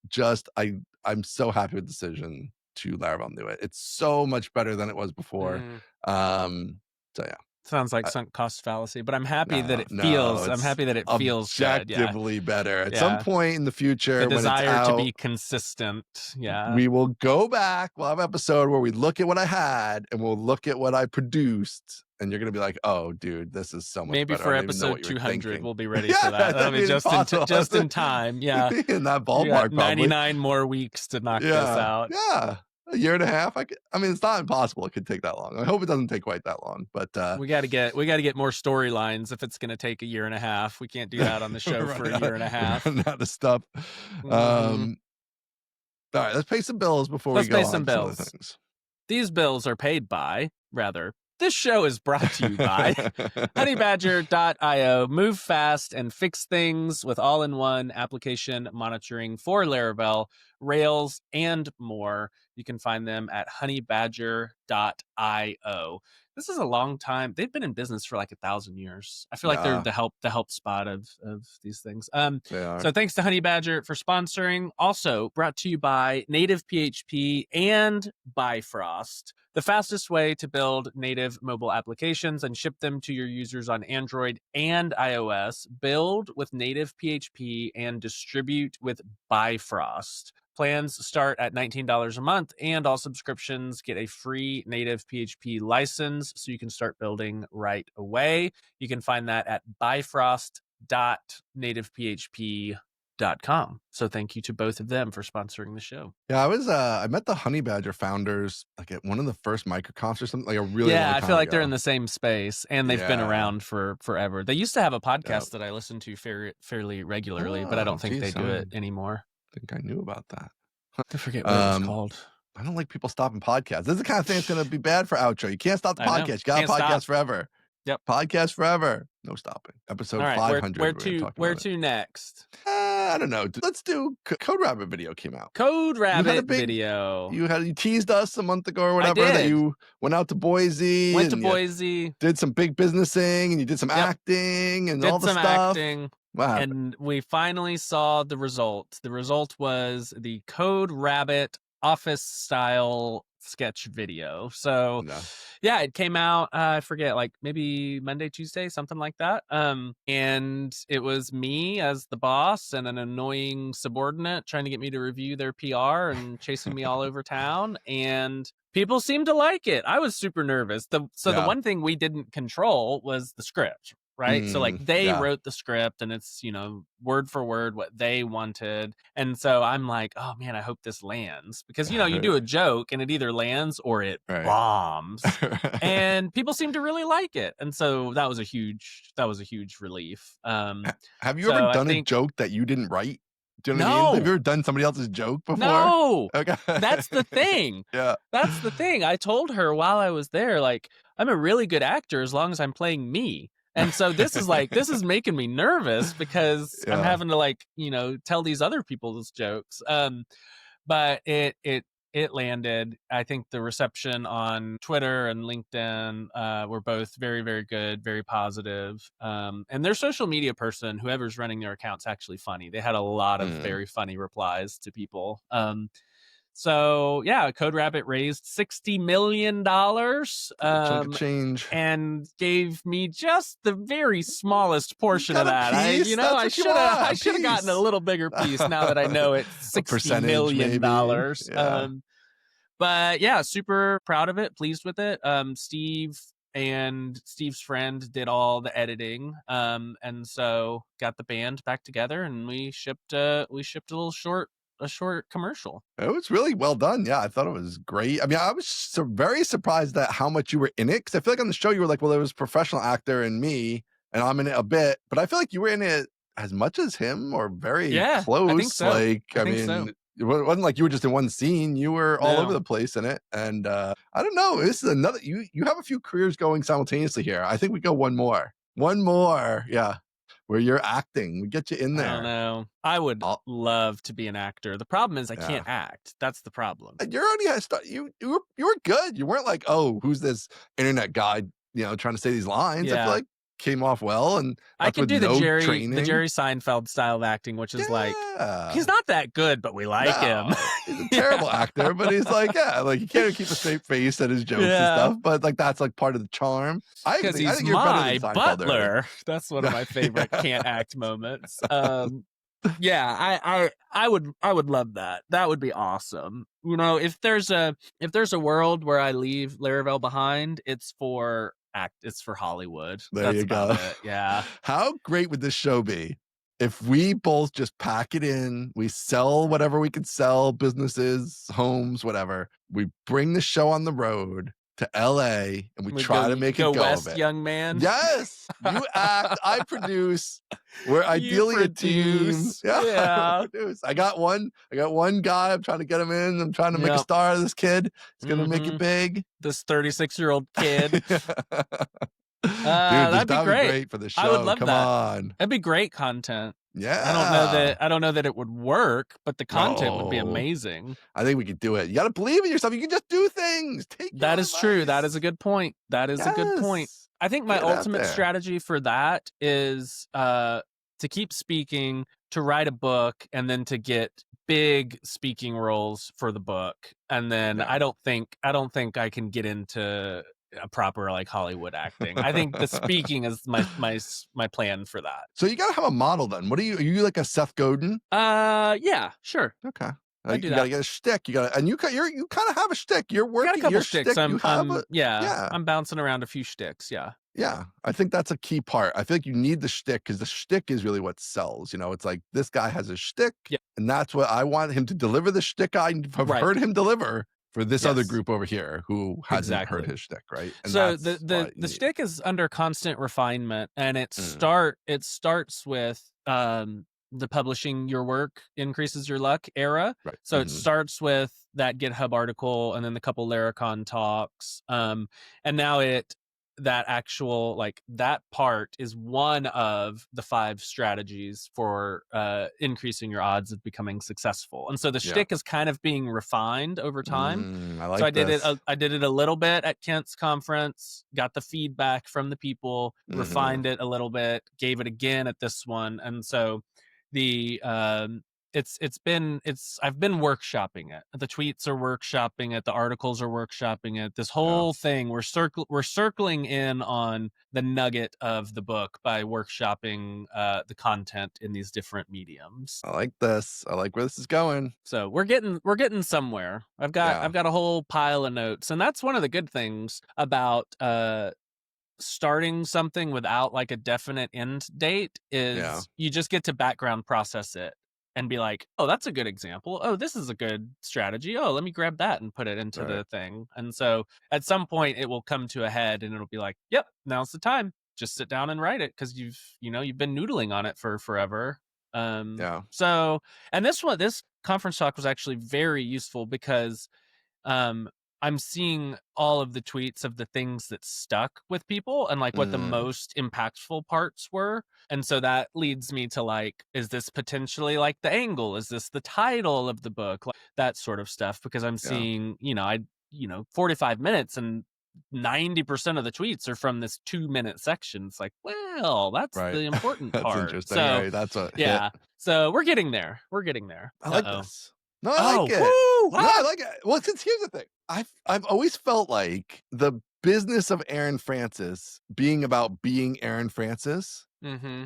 I'm so happy with the decision to Laravel New it. It's so much better than it was before. So yeah.
Sounds like sunk cost fallacy, but I'm happy that it
No,
feels. I'm
it's
happy that it feels good. Yeah,
objectively better. At some
yeah.
point in the
The
future, when it's
desire to
out,
be consistent. Yeah,
we will go back. We'll have an episode where we look at what I had and we'll look at what I produced, and you're gonna be like, "Oh, dude, this is so much
maybe
better.
for
I don't even know what
episode
you were
200,
thinking."
we'll be ready
Yeah,
for that. That'll
that'd
be
be
just
impossible.
just in time. Yeah,
In that
you got
ballpark, probably.
99 more weeks to knock this
Yeah,
out.
yeah, a year and a half. I mean, it's not impossible. It could take that long. I hope it doesn't take quite that long. But
We got to get more storylines. If it's going to take a year and a half, we can't do that on the show for a year and a half.
Run out of stuff.
Mhm.
All right, let's pay some bills before
Let's
we go
pay
on
some
to some other
bills.
things.
These bills are paid by, rather. This show is brought to you by honeybadger.io. Move fast and fix things with all-in-one application monitoring for Laravel. rails, and more. You can find them at honeybadger.io. This is a long time. They've been in business for like 1,000 years. I feel like they're
Yeah,
the help spot of these things.
they are.
So thanks to Honey Badger for sponsoring. Also brought to you by Native PHP and Bifrost, the fastest way to build native mobile applications and ship them to your users on Android and iOS. Build with Native PHP and distribute with Bifrost. Plans start at $19 a month, and all subscriptions get a free native PHP license so you can start building right away. You can find that at bifrost.nativephp.com. So thank you to both of them for sponsoring the show.
Yeah, I met the Honey Badger founders like at one of the first microconfs or something, like a really
Yeah,
long
I
time
feel like
ago.
they're in the same space, and they've been
Yeah.
around for forever. They used to have a
Yep.
podcast that I listened to fairly regularly, but I
Oh,
don't think they
geez, I
do it
don't
anymore.
think I knew about that.
I forget what it was
Um,
called.
I don't like people stopping podcasts. This is the kind of thing that's going to be bad for outro. You can't stop the
I know.
podcast. You got to
Can't stop.
podcast forever.
Yep.
Podcast forever. No stopping. Episode
All right,
500.
where
we're gonna
to
talk
where
about it.
to next?
I don't know. Let's do Code Rabbit video came out.
Code
You had a
Rabbit
big
video.
You teased us a month ago or whatever that
did.
you went out to Boise
Went to
and you
Boise,
did some big businessing and you did some
Yep.
acting and all
did
the
some
stuff.
acting,
What happened?
and we finally saw the result. The result was the Code Rabbit office style sketch video. So
No.
yeah, it came out, I forget, like maybe Monday, Tuesday, something like that. And it was me as the boss and an annoying subordinate trying to get me to review their PR and chasing me all over town. And people seemed to like it. I was super nervous. The
Yeah.
one thing we didn't control was the script, right? So like they
yeah.
wrote the script, and it's, word for word what they wanted. And so I'm like, oh man, I hope this lands, because you do a joke and it either lands or it
Right.
bombs. And people seem to really like it. And so that was a huge relief.
Have you
so
ever
I
done a
think-
joke that you didn't write? Do you know what I mean?
No.
Have you ever done somebody else's joke before?
No.
Okay.
That's the thing.
Yeah.
That's the thing. I told her while I was there, like, I'm a really good actor as long as I'm playing me. And so this is making me nervous because I'm
Yeah.
having to, like, tell these other people's jokes. But it landed. I think the reception on Twitter and LinkedIn were both very, very good, very positive. And their social media person, whoever's running their account's actually funny. They had a lot of very funny replies to people. So yeah, Code Rabbit raised $60 million
Chunk of change.
and gave me just the very smallest portion of
got a
that.
piece? That's
I
what you
should have
want,
I should have gotten a
piece.
little bigger piece now that I know it's $60
percentage,
million.
maybe. Yeah.
But yeah, super proud of it, pleased with it. Steve and Steve's friend did all the editing, and so got the band back together, and we shipped a short commercial.
It was really well done. Yeah, I thought it was great. I mean, I was very surprised at how much you were in it, because I feel like on the show you were like, well, there was professional actor and me, and I'm in it a bit, but I feel like you were in it as much as him, or very close.
I think so.
Like,
I think so.
It wasn't like you were just in one scene. You were all
No.
over the place in it. And I don't know. This is another, you have a few careers going simultaneously here. I think we go one more. Yeah. Where you're acting. We get you in there.
I don't know. I would love to be an actor. The problem is I
Yeah.
can't act. That's the problem.
You already had you were good. You weren't like, oh, who's this internet guy, trying to say these lines. I
Yeah.
feel like came off well, and
I
that's
could
with
do the
no
Jerry
training.
Seinfeld style of acting, which is like,
Yeah.
he's not that good, but we like him.
He's a terrible actor, but he's like, yeah, like he can't even keep a straight face at his jokes and stuff. But like that's like part of the charm.
Because he's
you're better
my
than Seinfeld
butler.
earlier.
That's one of my favorite can't act moments. Yeah, I would love that. That would be awesome. If there's a world where I leave Laravel behind, it's for Hollywood.
There
That's
you go.
about it. Yeah.
How great would this show be if we both just pack it in, we sell whatever we could sell, businesses, homes, whatever. We bring the show on the road to LA and we try to make it go
west,
of it.
young man.
Yes, you act, I produce. We're ideally a team.
produce. Yeah.
I produce. I got one guy. I'm trying to get him in. I'm trying to make a
Yep.
star of this kid. He's gonna make it big.
This 36-year-old kid.
Dude,
that'd be
that'd
great.
be great for the show.
I would love
Come
that.
on.
That'd be great content.
Yeah.
I don't know that it would work, but the content would be
No.
amazing.
I think we could do it. You gotta believe in yourself. You can just do things. Take your
That
own
is true, that is a
advice.
good point, that is a good point.
Yes.
I think my
Get out
ultimate
there.
strategy for that is, to keep speaking, to write a book, and then to get big speaking roles for the book, and then
Yeah.
I don't think I can get into a proper, like, Hollywood acting. I think the speaking is my plan for that.
So you gotta have a model then. Are you like a Seth Godin?
Yeah, sure,
Okay.
I'd do
You gotta
that.
get a shtick. You gotta and you kinda have a shtick. You're
I got a
working
couple
your
shticks,
shtick. You have a yeah.
I'm bouncing around a few shticks, yeah.
Yeah, I think that's a key part. I feel like you need the shtick because the shtick is really what sells. It's like this guy has a shtick,
Yeah,
and that's what I want him to deliver the shtick have
right,
heard him deliver for this other
yes.
group over here who hasn't heard
Exactly.
his shtick, right? And
So
that's what you
the
need.
shtick is under constant refinement, and
Mm,
it starts with the publishing your work increases your luck era.
right.
So it starts with that GitHub article, and then the couple Laracon talks, and now that actual like that part is one of the five strategies for increasing your odds of becoming successful. And so the
Yeah.
shtick is kind of being refined over time.
I
So
like this.
I did it a little bit at Kent's conference, got the feedback from the people,
Mhm.
refined it a little bit, gave it again at this one, and so the I've been workshopping it. The tweets are workshopping it, the articles are workshopping it. This
Yeah.
whole thing we're circling in on the nugget of the book by workshopping the content in these different mediums.
I like this. I like where this is going.
So we're getting somewhere.
Yeah.
I've got a whole pile of notes, and that's one of the good things about starting something without like a definite end date
Yeah.
is you just get to background process it and be like, oh, that's a good example. Oh, this is a good strategy. Oh, let me grab that and put it into
Right.
the thing. And so at some point it will come to a head and it'll be like, yep, now's the time. Just sit down and write it because you've been noodling on it for forever.
Yeah.
So and this conference talk was actually very useful because um I'm seeing all of the tweets of the things that stuck with people and like what the
Mm,
most impactful parts were. And so that leads me to like, is this potentially like the angle? Is this the title of the book? Like that sort of stuff. Because I'm
yeah.
seeing, 45 minutes and 90% of the tweets are from this 2-minute section. It's like, well, that's
Right.
the important
That's
part.
interesting,
So
right? That's a hit.
yeah. So we're getting there. We're getting there.
I
Uh
like
oh.
this. No, I like
Oh,
it.
woo!
No, I
Ah!
like it. Well, since here's the thing. I've always felt like the business of Aaron Francis being about being Aaron Francis
Mm-hmm.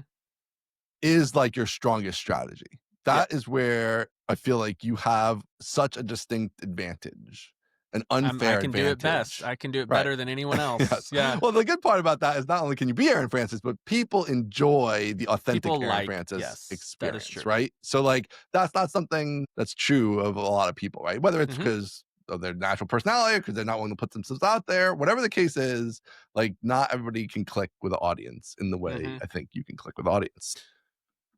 is like your strongest strategy.
Yep.
That is where I feel like you have such a distinct advantage, an
I
unfair
can do it best.
advantage.
I can do it
Right.
better than anyone else.
Yes.
Yeah.
Well, the good part about that is not only can you be Aaron Francis, but people enjoy the authentic
People
Aaron
like,
Francis
yes, that is
experience,
true.
right? So, like, that's not something that's true of a lot of people, right? Whether it's
Mhm.
because of their natural personality or because they're not willing to put themselves out there, whatever the case is, like, not everybody can click with the audience in the way
Mhm.
I think you can click with the audience.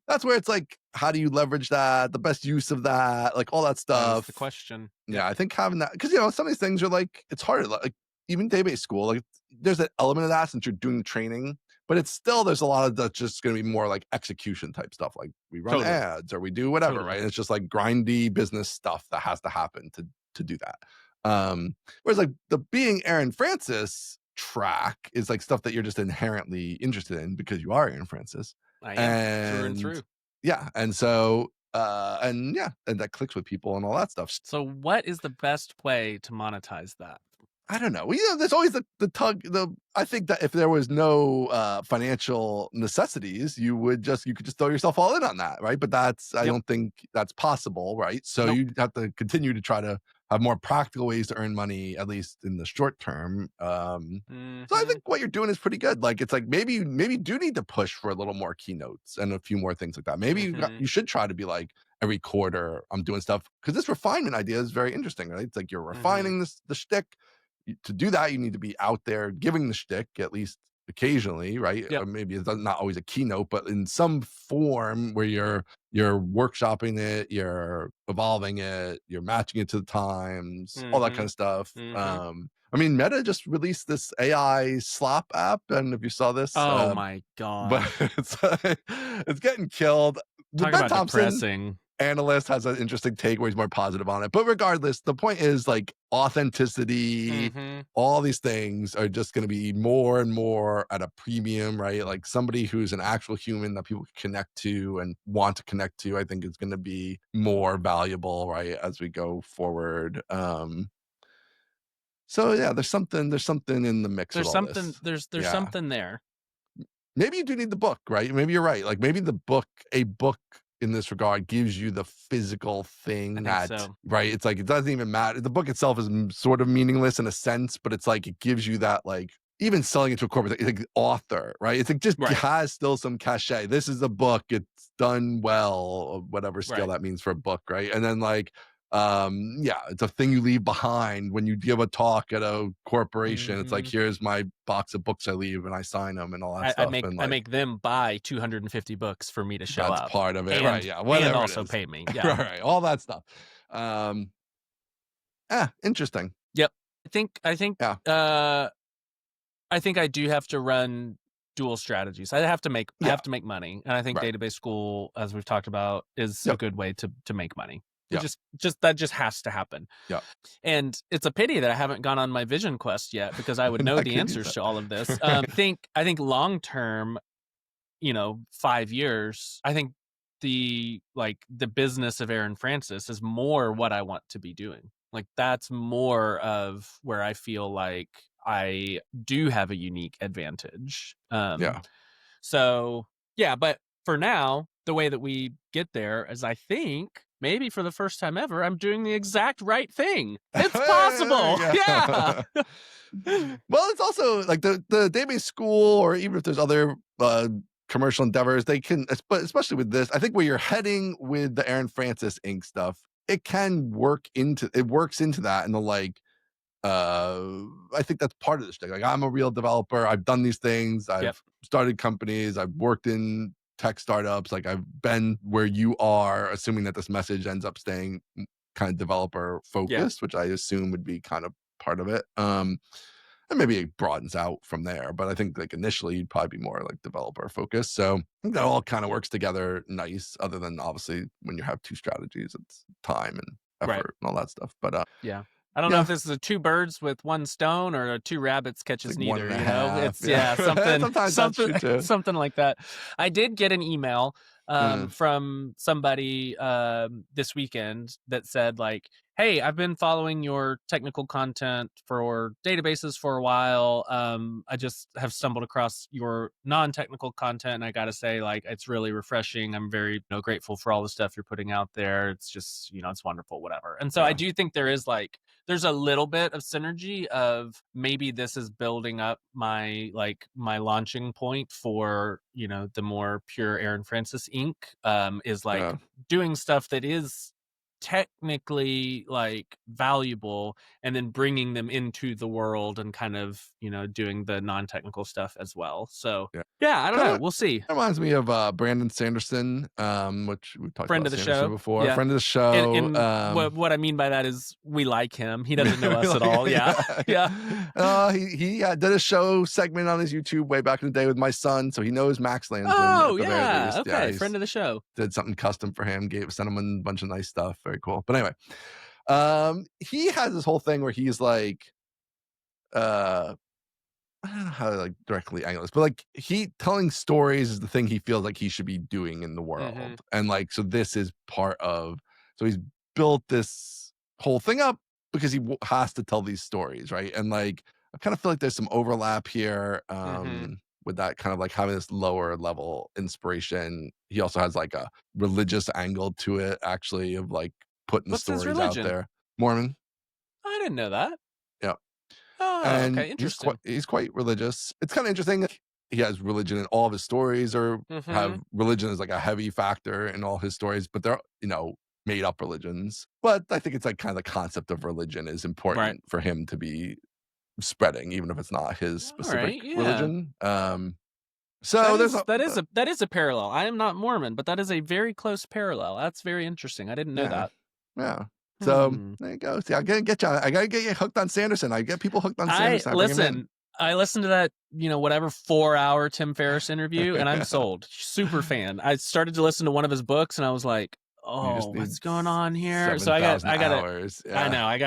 That's where it's like, how do you leverage that? The best use of that, like all that
That is the
stuff.
question. Yep.
Yeah, I think having that because some of these things are like it's harder. Like even day-based school, like there's an element of that since you're doing training, but it's still there's a lot of that's just going to be more like execution type stuff. Like we run
Totally.
ads or we do whatever, right?
Totally.
And it's just like grindy business stuff that has to happen to do that. Whereas like the being Aaron Francis track is like stuff that you're just inherently interested in because you are Aaron Francis.
I am through and
And
through.
yeah, and so and yeah, and that clicks with people and all that stuff.
So what is the best way to monetize that?
I don't know. Well, there's always the tug. I think that if there was no financial necessities, you could just throw yourself all in on that, right? But I
Yep.
don't think that's possible, right? So
Nope.
you have to continue to try to have more practical ways to earn money, at least in the short term. So I
Mhm.
think what you're doing is pretty good. Like it's like maybe you do need to push for a little more keynotes and a few more things like that. Maybe
Mhm.
you should try to be like every quarter I'm doing stuff because this refinement idea is very interesting, right? It's like you're
Mhm.
refining the shtick to do that, you need to be out there giving the shtick at least occasionally, right? Or
Yep.
maybe it's not always a keynote, but in some form where you're workshopping it, you're evolving it, you're matching it to the times, all that kind
Mhm.
of stuff.
Mhm.
I mean, Meta just released this AI Slop app, and if you saw this,
Oh my
but
god.
it's it's getting killed. the
Talk
Ben
about
Thompson
depressing.
analyst has an interesting take where he's more positive on it. But regardless, the point is like authenticity,
Mhm.
all these things are just going to be more and more at a premium, right? Like somebody who's an actual human that people can connect to and want to connect to, I think is going to be more valuable, right? As we go forward. So yeah, there's something in the mix with
There's
all
something
this.
there's
Yeah.
something there.
Maybe you do need the book, right? Maybe you're right. Like maybe a book in this regard gives you the physical
I
thing
think
that,
so.
right? It's like it doesn't even matter. The book itself is sort of meaningless in a sense, but it's like it gives you that like even selling it to a corporate like author, right? It's like just
Right.
has still some cachet. This is a book. It's done well, or whatever scale
Right.
that means for a book, right? And then like yeah, it's a thing you leave behind when you give a talk at a corporation. It's like
Mhm.
here's my box of books I leave and I sign them and all that
I
stuff.
make
And
I
like
make them buy 250 books for me to show
that's
up
part of it, right? Yeah,
and
whatever it
also
is.
pay me. Yeah.
Right, right, all that stuff. Um, interesting.
Yep. I think,
Yeah,
I think I do have to run dual strategies. I
yeah,
have to make money, and I think
right.
database school, as we've talked about, is a
Yep,
good way to make money. It
yep,
just that just has to happen.
yep.
And it's a pity that I haven't gone on my vision quest yet because I would know
That
the
could use
answers
it.
to all of this.
Right.
I think long term, 5 years, I think the business of Aaron Francis is more what I want to be doing. Like that's more of where I feel like I do have a unique advantage.
Yeah.
So yeah, but for now, the way that we get there is I think maybe for the first time ever, I'm doing the exact right thing. It's
Hey,
possible.
there
Yeah.
you go. Well, it's also like the database school, or even if there's other commercial endeavors, they can, especially with this. I think where you're heading with the Aaron Francis Inc. stuff, it works into that, and the like. I think that's part of the thing. Like, I'm a real developer. I've done these things.
Yep.
I've started companies. I've worked in tech startups. Like, I've been where you are, assuming that this message ends up staying kind of developer
Yeah.
focused, which I assume would be kind of part of it. And maybe it broadens out from there. But I think like initially you'd probably be more like developer focused. So I think that all kind of works together nice, other than obviously when you have two strategies, it's time and
Right.
effort and all that stuff. But
Yeah. I don't know
yeah,
if this is a two birds with one stone or a two rabbits
it's
catches
like one
neither,
and a half.
It's
Yeah.
yeah, something
Sometimes that's true too.
something like that. I did get an email
Mm,
from somebody this weekend that said like, "Hey, I've been following your technical content for databases for a while. I just have stumbled across your non-technical content and I got to say like it's really refreshing. I'm very, grateful for all the stuff you're putting out there. It's just, it's wonderful, whatever." And so I
yeah.
do think there's a little bit of synergy of maybe this is building up my launching point for the more pure Aaron Francis Inc. Is like
Yeah.
doing stuff that is technically like valuable and then bringing them into the world and kind of doing the non-technical stuff as well. So
Yeah.
yeah, I don't know,
Kinda
we'll see.
reminds me of Brandon Sanderson, which we've talked
Friend
about
of the
Sanderson
show.
before.
Yeah.
Friend of the
And
show.
what I mean by that is we like him. He doesn't know
We
us at
like
all. Yeah.
yeah,
Yeah.
yeah. He did a show segment on his YouTube way back in the day with my son, so he knows Max Landsman
Oh,
at the very
yeah.
least. Yeah,
Okay, friend of the show.
did something custom for him, sent him a bunch of nice stuff. Very cool. But anyway, he has this whole thing where he's like, uh I don't know how to like directly angle this, but like he telling stories is the thing he feels like he should be doing in the
Mhm.
world. And like, so this is part of, so he's built this whole thing up because he has to tell these stories. Right. And like, I kind of feel like there's some overlap here
Mhm.
with that kind of like having this lower level inspiration. He also has like a religious angle to it, actually, of like putting the
What's his
stories out
religion?
there. Mormon.
I didn't know that.
Yeah.
Oh,
And
okay, interesting.
he's quite religious. It's kinda interesting, like, he has religion in all of his stories, or have
Mhm.
religion as, like, a heavy factor in all his stories, but they're, made up religions. But I think it's, like, kinda the concept of religion is
Right.
important for him to be spreading, even if it's not his specific
Alright, yeah.
religion. So there's a
That is a parallel. I am not Mormon, but that is a very close parallel. That's very interesting. I didn't know
yeah,
that.
yeah. So,
Hmm.
there you go. See, I gotta get you hooked on Sanderson. I get people hooked on
I
Sanderson, I bring him in.
listen, I listened to that, whatever 4-hour Tim Ferriss interview, and I'm sold. Super fan. I started to listen to one of his books, and I was like,
You
"Oh,
just need
what's going on here?" So I
7,000
gotta
hours.
I
Yeah.
know, I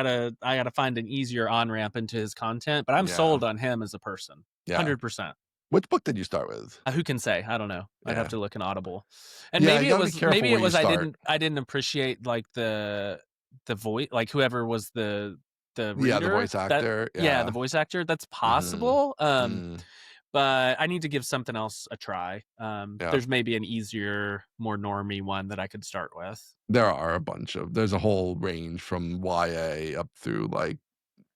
gotta find an easier on-ramp into his content, but I'm
Yeah.
sold on him as a person.
Yeah.
100%.
Which book did you start with?
Who can say? I don't know. I'd have
Yeah.
to look in Audible. And
Yeah, you
maybe it
gotta be
was
careful
maybe it
where you
was
start.
I didn't appreciate, like, the voice, like, whoever was the
Yeah, the
reader
voice
that
actor.
yeah, the
Yeah.
voice actor. That's
Mhm.
possible,
Mm.
but I need to give something else a try.
Yeah.
There's maybe an easier, more normie one that I could start with.
There's a whole range from YA up through, like,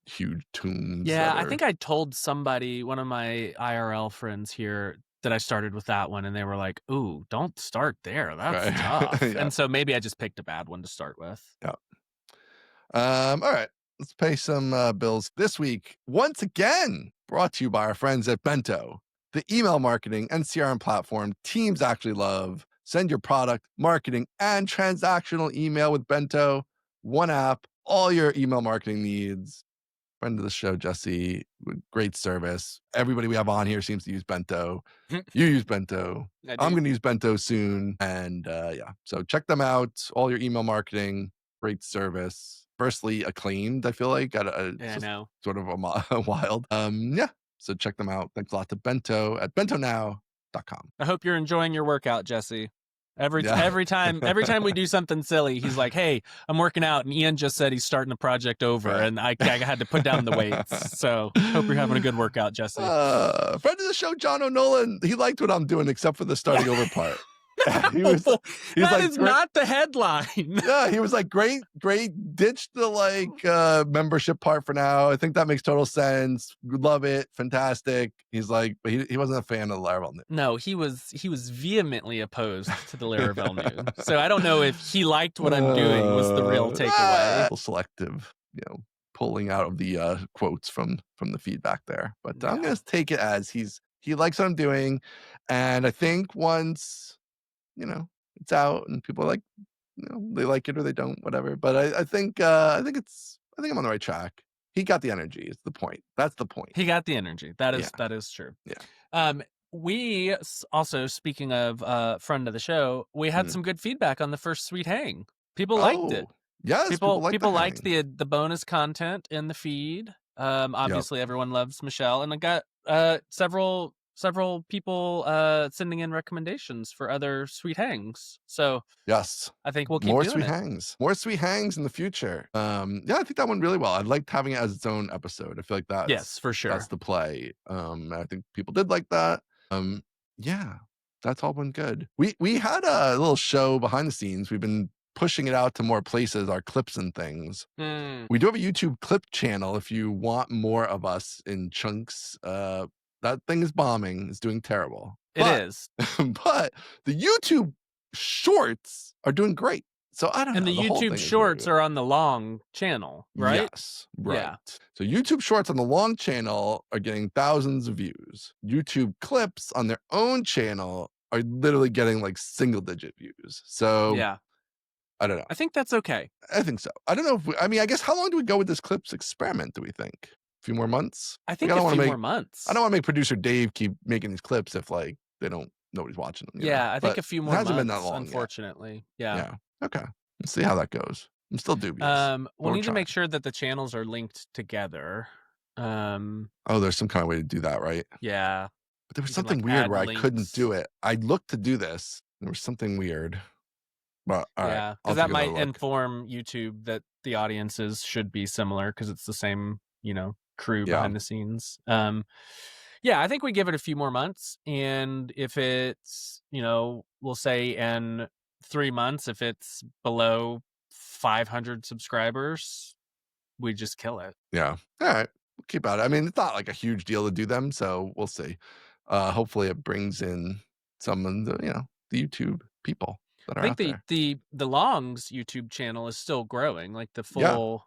huge toons
Yeah,
that
I
are
think I told somebody, one of my IRL friends here, that I started with that one, and they were like, "Ooh, don't start there. That's
right.
tough."
Yeah.
And so maybe I just picked a bad one to start with.
Yeah. All right. Let's pay some bills this week. Once again, brought to you by our friends at Bento, the email marketing and CRM platform teams actually love. Send your product, marketing, and transactional email with Bento. One app, all your email marketing needs. Friend of the show, Jesse, great service. Everybody we have on here seems to use Bento. You use Bento.
I
I'm
do.
going to use Bento soon. And yeah, so check them out. All your email marketing, great service. Firstly, acclaimed, I feel like.
Yeah,
It's
I
just
know.
sort of wild. Yeah, so check them out. Thanks a lot to Bento at bentonow.com.
I hope you're enjoying your workout, Jesse.
Yeah.
Every time we do something silly, he's like, "Hey, I'm working out," and Ian just said he's starting a project over,
Right.
and I had to put down the weights. So hope you're having a good workout, Jesse.
Friend of the show, John O'Nolan, he liked what I'm doing except for the starting over part. he was he's
That
like,
is
great.
not the headline.
Yeah, he was like, great, ditch the membership part for now. I think that makes total sense. Love it. Fantastic. He's like, but he wasn't a fan of the Laravel
No, he was vehemently opposed to the Laravel new. So I don't know if he liked what I'm doing was the real takeaway.
selective, pulling out of the quotes from the feedback there. But I'm
Yeah.
gonna take it as he likes what I'm doing. And I think once, it's out and people are like, they like it or they don't, whatever. But I think I'm on the right track. He got the energy. Is the point. That's the point.
He got the energy. That
Yeah.
is that is true.
Yeah.
Also, speaking of friend of the show, we had
Mm.
some good feedback on the first Sweet Hang. People liked it.
Oh, yes. People like the
People liked
hang.
the bonus content in the feed.
Yep.
Obviously everyone loves Michelle, and I got several people sending in recommendations for other Sweet Hangs. So
Yes.
I think we'll keep
More
doing
sweet
it.
hangs. More sweet hangs in the future. Yeah, I think that went really well. I liked having it as its own episode. I feel like
Yes, for
that's
sure.
the play. I think people did like that. Yeah, that's all been good. We had a little show behind the scenes. We've been pushing it out to more places, our clips and things.
Mm,
We do have a YouTube clip channel if you want more of us in chunks. That thing is bombing. It's doing terrible.
it
But
is.
but the YouTube shorts are doing great. So I don't
And
know.
the
The whole
YouTube
thing is really
shorts
good.
are on the long channel, right?
Yes, right.
Yeah.
So YouTube shorts on the long channel are getting thousands of views. YouTube clips on their own channel are literally getting like single digit views. So
Yeah.
I don't know.
I think that's okay.
I think so. I don't know if I guess how long do we go with this clips experiment, do we think? A few more months?
I
Like
think a few more months.
I don't want to make producer Dave keep making these clips if like nobody's watching them,
Yeah, I think
But
a few
it
more
hasn't been that
months,
long yet.
unfortunately. Yeah.
Yeah. Okay. Let's see how that goes. I'm still dubious, but
We'll
we're
need to
trying.
make sure that the channels are linked together. Um,
Oh, there's some kind of way to do that, right?
yeah,
But there was
you can,
something
like,
weird
add
where I couldn't
links.
do it. I looked to do this. There was something weird. But all right,
Yeah,
I'll
because
take
that
another
might
look.
inform YouTube that the audiences should be similar because it's the same, crew
Yeah.
behind the scenes. Yeah, I think we give it a few more months, and if it's, we'll say in 3 months, if it's below 500 subscribers, we just kill it.
Yeah. All right. We'll keep at it. I mean, it's not like a huge deal to do them, so we'll see. Hopefully it brings in some of the YouTube people that
I
are
think
out
the
there.
the the Longs YouTube channel is still growing, like the
Yeah. I
full.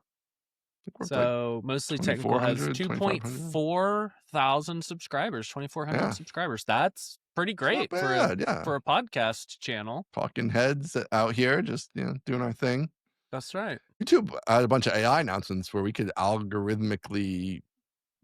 think we're up to like
So Mostly Technical has
2,400, 2,500.
2.4 thousand subscribers, 2,400
Yeah.
subscribers. That's pretty
It's not
great for a
bad. Yeah.
for a podcast channel.
Talking heads out here, just doing our thing.
That's right.
YouTube had a bunch of AI announcements where we could algorithmically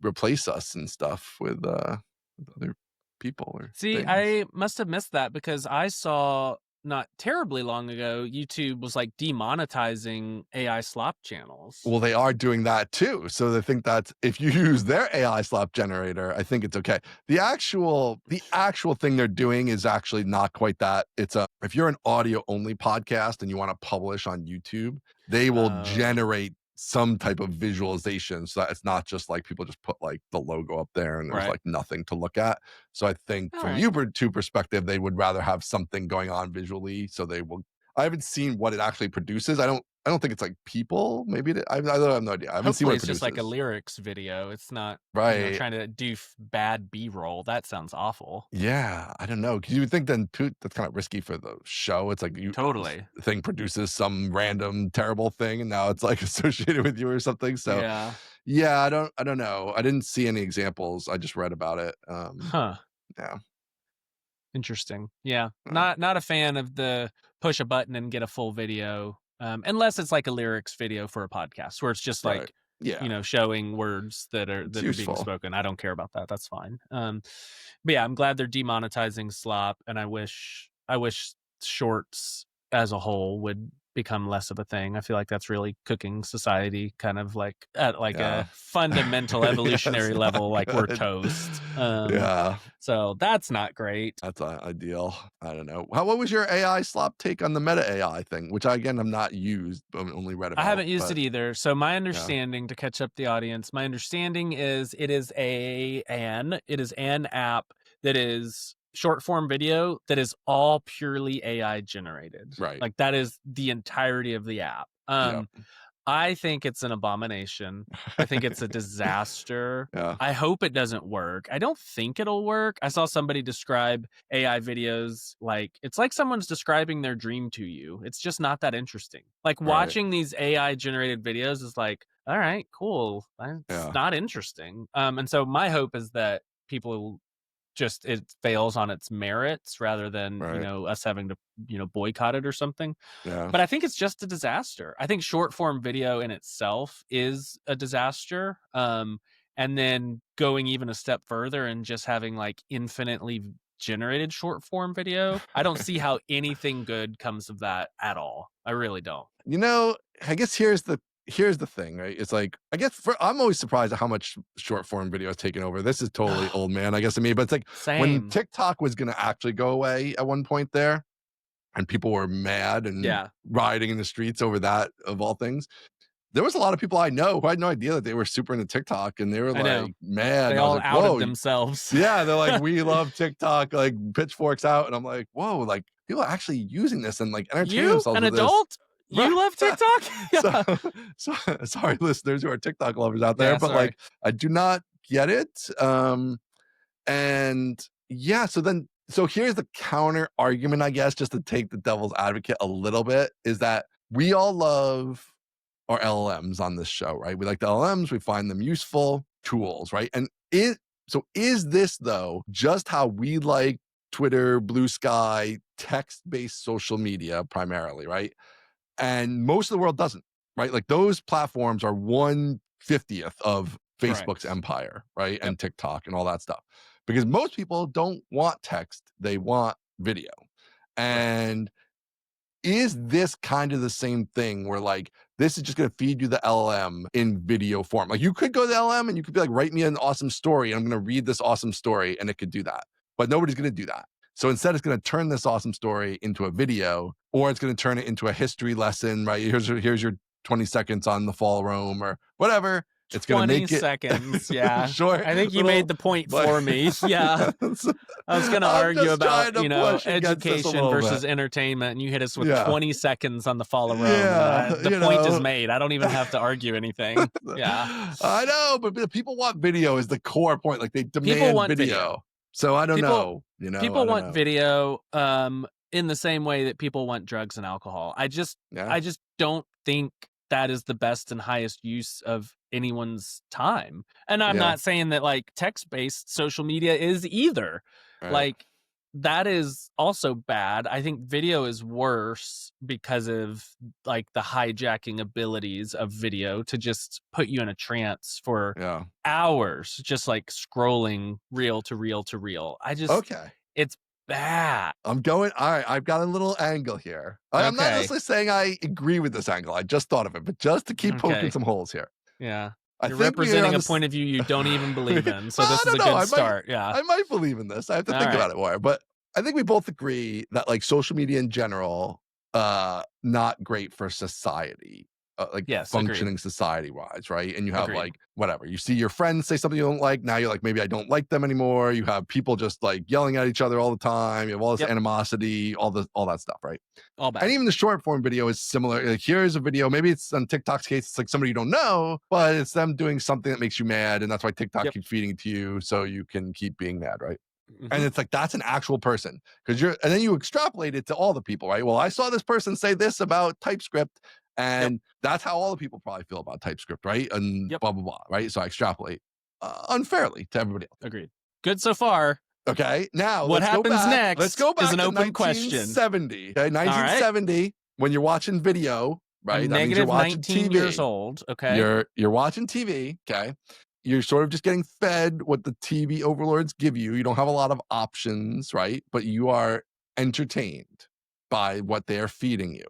replace us and stuff with other people or
See,
things.
I must have missed that because I saw not terribly long ago, YouTube was like demonetizing AI slop channels.
Well, they are doing that too. So they think that if you use their AI slop generator, I think it's okay. The actual thing they're doing is actually not quite that. It's a if you're an audio only podcast and you want to publish on YouTube, they will
Oh,
generate some type of visualization so that it's not just like people just put like the logo up there and there's
right.
like nothing to look at. So I think
All
from
right.
two perspective, they would rather have something going on visually. So they will I haven't seen what it actually produces. I don't think it's like people. Maybe I have no idea. I haven't seen what
Hopefully
it
it's just like a
produces.
lyrics video. It's not,
Right.
trying to do bad B-roll. That sounds awful.
Yeah. I don't know. Because you would think then too, that's kind of risky for the show. It's like this
Totally.
thing produces some random terrible thing, and now it's like associated with you or something. So,
Yeah.
yeah, I don't know. I didn't see any examples. I just read about it.
Huh.
Yeah.
Interesting. Yeah.
uh,
Not a fan of the push a button and get a full video. Unless it's like a lyrics video for a podcast where it's just
right.
like,
Yeah.
showing words
It's
that are being
useful.
spoken. I don't care about that. That's fine. But yeah, I'm glad they're demonetizing slop, and I wish shorts as a whole would become less of a thing. I feel like that's really cooking society kind of like at like
Yeah.
a fundamental
Yeah. It's
evolutionary
not
level, like we're
good.
toast.
Yeah.
So that's not great.
That's ideal. I don't know. What was your AI slop take on the Meta AI thing? Which I again have not used, but only read
I
about.
haven't used
But
it either. So my
yeah,
understanding, to catch up the audience, my understanding is it is an app that is short form video that is all purely AI generated.
right.
Like that is the entirety of the app.
Yeah.
I think it's an abomination. I think it's a disaster.
Yeah.
I hope it doesn't work. I don't think it'll work. I saw somebody describe AI videos like it's like someone's describing their dream to you. It's just not that interesting. Like
Right.
watching these AI generated videos is like, all right, cool. It's
Yeah.
not interesting. And so my hope is that people just it fails on its merits rather than,
Right.
us having to, boycott it or something.
Yeah.
But I think it's just a disaster. I think short form video in itself is a disaster. And then going even a step further and just having like infinitely generated short form video, I don't see how anything good comes of that at all. I really don't.
You know, I guess here's the thing, right? It's like I guess I'm always surprised at how much short form video has taken over. This is totally old man, I guess to me, but it's like when
Same.
TikTok was going to actually go away at one point there, and people were mad and
Yeah,
rioting in the streets over that of all things. There was a lot of people I know who had no idea that they were super into TikTok, and they were
I know.
like mad.
They
And I was
all
like,
outed
"Whoa,
themselves.
yeah!" They're like, "We love TikTok," like pitchforks out, and I'm like, "Whoa!" Like people are actually using this and like entertaining
You,
themselves
an
with this.
adult,
Right.
you love TikTok?
So,
Yeah.
so sorry, listeners who are TikTok lovers out there,
Yeah,
but
sorry.
like I do not get it. And yeah, so here's the counter argument, I guess, just to take the devil's advocate a little bit, is that we all love our LLMs on this show, right? We like the LLMs, we find them useful tools, right? And is this though just how we like Twitter, Blue Sky, text-based social media primarily, right? And most of the world doesn't, right? Like those platforms are 1/50th of Facebook's
Correct.
empire, right?
Yep.
And TikTok and all that stuff. Because most people don't want text, they want video.
Right.
And is this kind of the same thing where like this is just going to feed you the LLM in video form? Like you could go to the LLM and you could be like, write me an awesome story, and I'm going to read this awesome story, and it could do that. But nobody's going to do that. So instead, it's going to turn this awesome story into a video, or it's going to turn it into a history lesson, right? Here's your 20 seconds on the fall of Rome or whatever. It's going to
20
make it
seconds, yeah.
short,
I think you made
little,
the point
but
for me. Yeah. I was gonna
I'm
argue
just
about,
trying to push against this a
education
little bit.
versus entertainment, and you hit us with
Yeah.
20 seconds on the fall of Rome, and
Yeah.
the point is made. I don't even have to argue anything. Yeah.
I know, but people want video is the core point. Like they
People
demand
want video.
video. So I don't
People
know. I
people
don't
want
know.
video, in the same way that people want drugs and alcohol.
Yeah.
I just don't think that is the best and highest use of anyone's time. And I'm
Yeah.
not saying that like text-based social media is either.
Right.
Like that is also bad. I think video is worse because of like the hijacking abilities of video to just put you in a trance for
Yeah.
hours, just like scrolling reel to reel to reel.
Okay.
It's bad.
I'm going all right, I've got a little angle here. I'm not
Okay.
necessarily saying I agree with this angle, I just thought of it, but just to keep poking
Okay.
some holes here.
Yeah.
I
You're
think we are
representing
on
a
this
point of view you don't even believe in. So
well, I
this is
don't
a
know,
good start. Yeah.
I might believe in this. I have to
All
think
right.
about it more, but I think we both agree that, like, social media in general, not great for society, like,
Yes. Agreed.
functioning society-wise, right? And you have,
Agreed.
like, whatever, you see your friends say something you don't like, now you're like, "Maybe I don't like them anymore." You have people just, like, yelling at each other all the time, you have all this
Yep.
animosity, all that stuff, right?
All
And
bad.
even the short form video is similar. Like, here's a video. Maybe it's on TikTok's case, it's like somebody you don't know, but it's them doing something that makes you mad. And that's why TikTok
Yep.
keeps feeding it to you so you can keep being mad, right? And
Hmm.
it's like, that's an actual person. And then you extrapolate it to all the people, right? Well, I saw this person say this about TypeScript,
Yep.
and that's how all the people probably feel about TypeScript, right? And
Yep.
blah, blah, blah, right? So I extrapolate unfairly to everybody else.
Agreed. Good so far.
Okay, now
What
let's go
happens
back. Let's
next
go
is
back
an
to
open question.
1970. Okay,
All right.
1970, when you're watching video, right?
I'm
That means you're
negative
watching
19 years
TV.
old. Okay.
You're watching TV, okay? You're sort of just getting fed what the TV overlords give you. You don't have a lot of options, right? But you are entertained by what they're feeding you,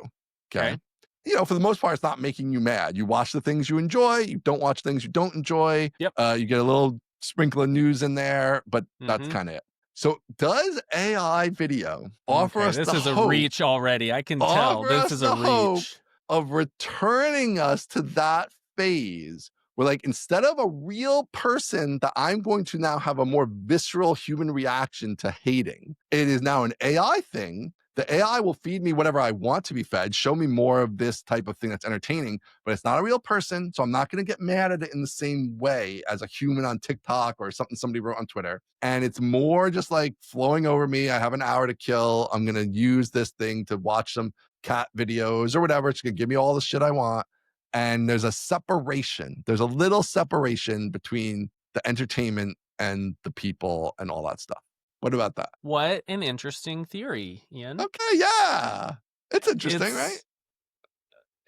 okay?
Okay.
For the most part, it's not making you mad. You watch the things you enjoy. You don't watch things you don't enjoy.
Yep.
You get a little sprinkle of news in there, but that's
Hmm.
kind of it. So, does AI video
Okay. This is a reach already. I can tell.
offer
This
us
is a
the hope
reach.
of returning us to that phase where, like, instead of a real person that I'm going to now have a more visceral human reaction to hating, it is now an AI thing. The AI will feed me whatever I want to be fed, show me more of this type of thing that's entertaining, but it's not a real person. So I'm not going to get mad at it in the same way as a human on TikTok or something somebody wrote on Twitter. And it's more just like flowing over me. I have an hour to kill. I'm going to use this thing to watch some cat videos or whatever. It's going to give me all the shit I want. And there's a separation. There's a little separation between the entertainment and the people and all that stuff. What about that?
What an interesting theory, Ian.
Okay, yeah. It's interesting, right?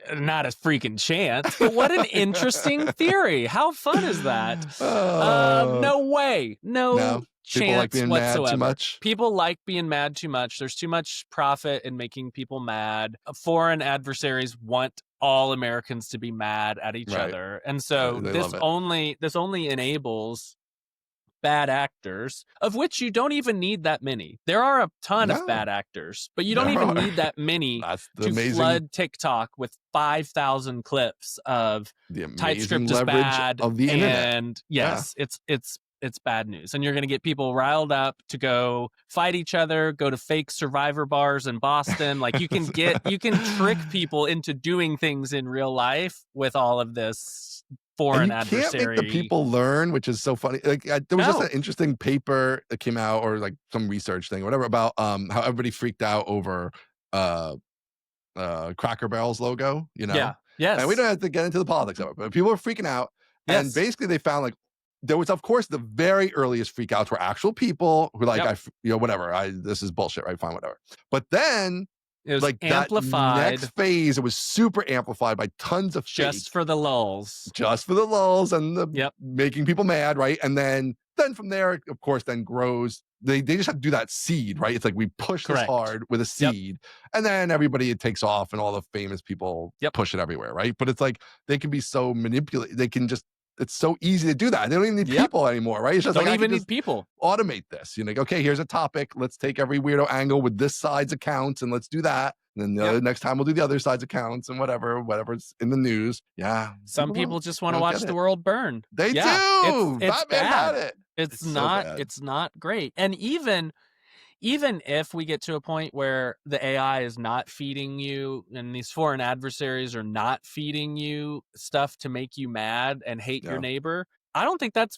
It's not a freaking chance, but what an interesting theory. How fun is that?
Oh,
No way.
no.
No
People like
chance
being mad too
whatsoever.
much.
People like being mad too much. There's too much profit in making people mad. Foreign adversaries want all Americans to be mad at each
Right.
other. And so
They
this
love it.
only enables bad actors, of which you don't even need that many. There are a ton of
No,
bad actors, but you don't
there
even
are.
need that many
That's
to flood TikTok with 5,000 clips of
the amazing
TypeScript is
leverage
bad.
of the internet.
And
Yeah.
yes, it's bad news. And you're going to get people riled up to go fight each other, go to fake survivor bars in Boston. Like you can trick people into doing things in real life with all of this
And
foreign
you can't make the
adversary.
people learn, which is so funny. Like, there was just
No.
an interesting paper that came out, or like some research thing, or whatever, about how everybody freaked out over uh Cracker Barrel's logo,
Yeah.
And we
Yes.
don't have to get into the politics of it, but people were freaking out. And
Yes.
basically they found, like, there was, of course, the very earliest freakouts were actual people who, like,
Yep.
whatever, this is bullshit, right? Fine, whatever. But then,
It was
like, that next
amplified
phase, it was super amplified by tons of fake,
just for the lulls.
just for the lulls and the
Yep.
making people mad, right? And then from there, of course, then grows. They just have to do that seed, right? It's like we push this
Correct.
hard with a
Yep.
seed, and then everybody, it takes off, and all the famous people
Yep.
push it everywhere, right? But it's like they can be so manipulated. They can just, it's so easy to do that. They don't even need
Yep.
people anymore, right? It's just
Don't
like, I
even
can
need
just
people.
automate this. You're like, okay, here's a topic. Let's take every weirdo angle with this side's accounts, and let's do that. And then
Yep.
next time we'll do the other side's accounts and whatever's in the news. Yeah.
Some people just want to
don't
watch
get
the
it.
world burn.
They
Yeah.
do.
It's
Batman had
bad.
it.
It's
so
not
bad.
it's not great. And even if we get to a point where the AI is not feeding you and these foreign adversaries are not feeding you stuff to make you mad and hate your
Yeah.
neighbor, I don't think that's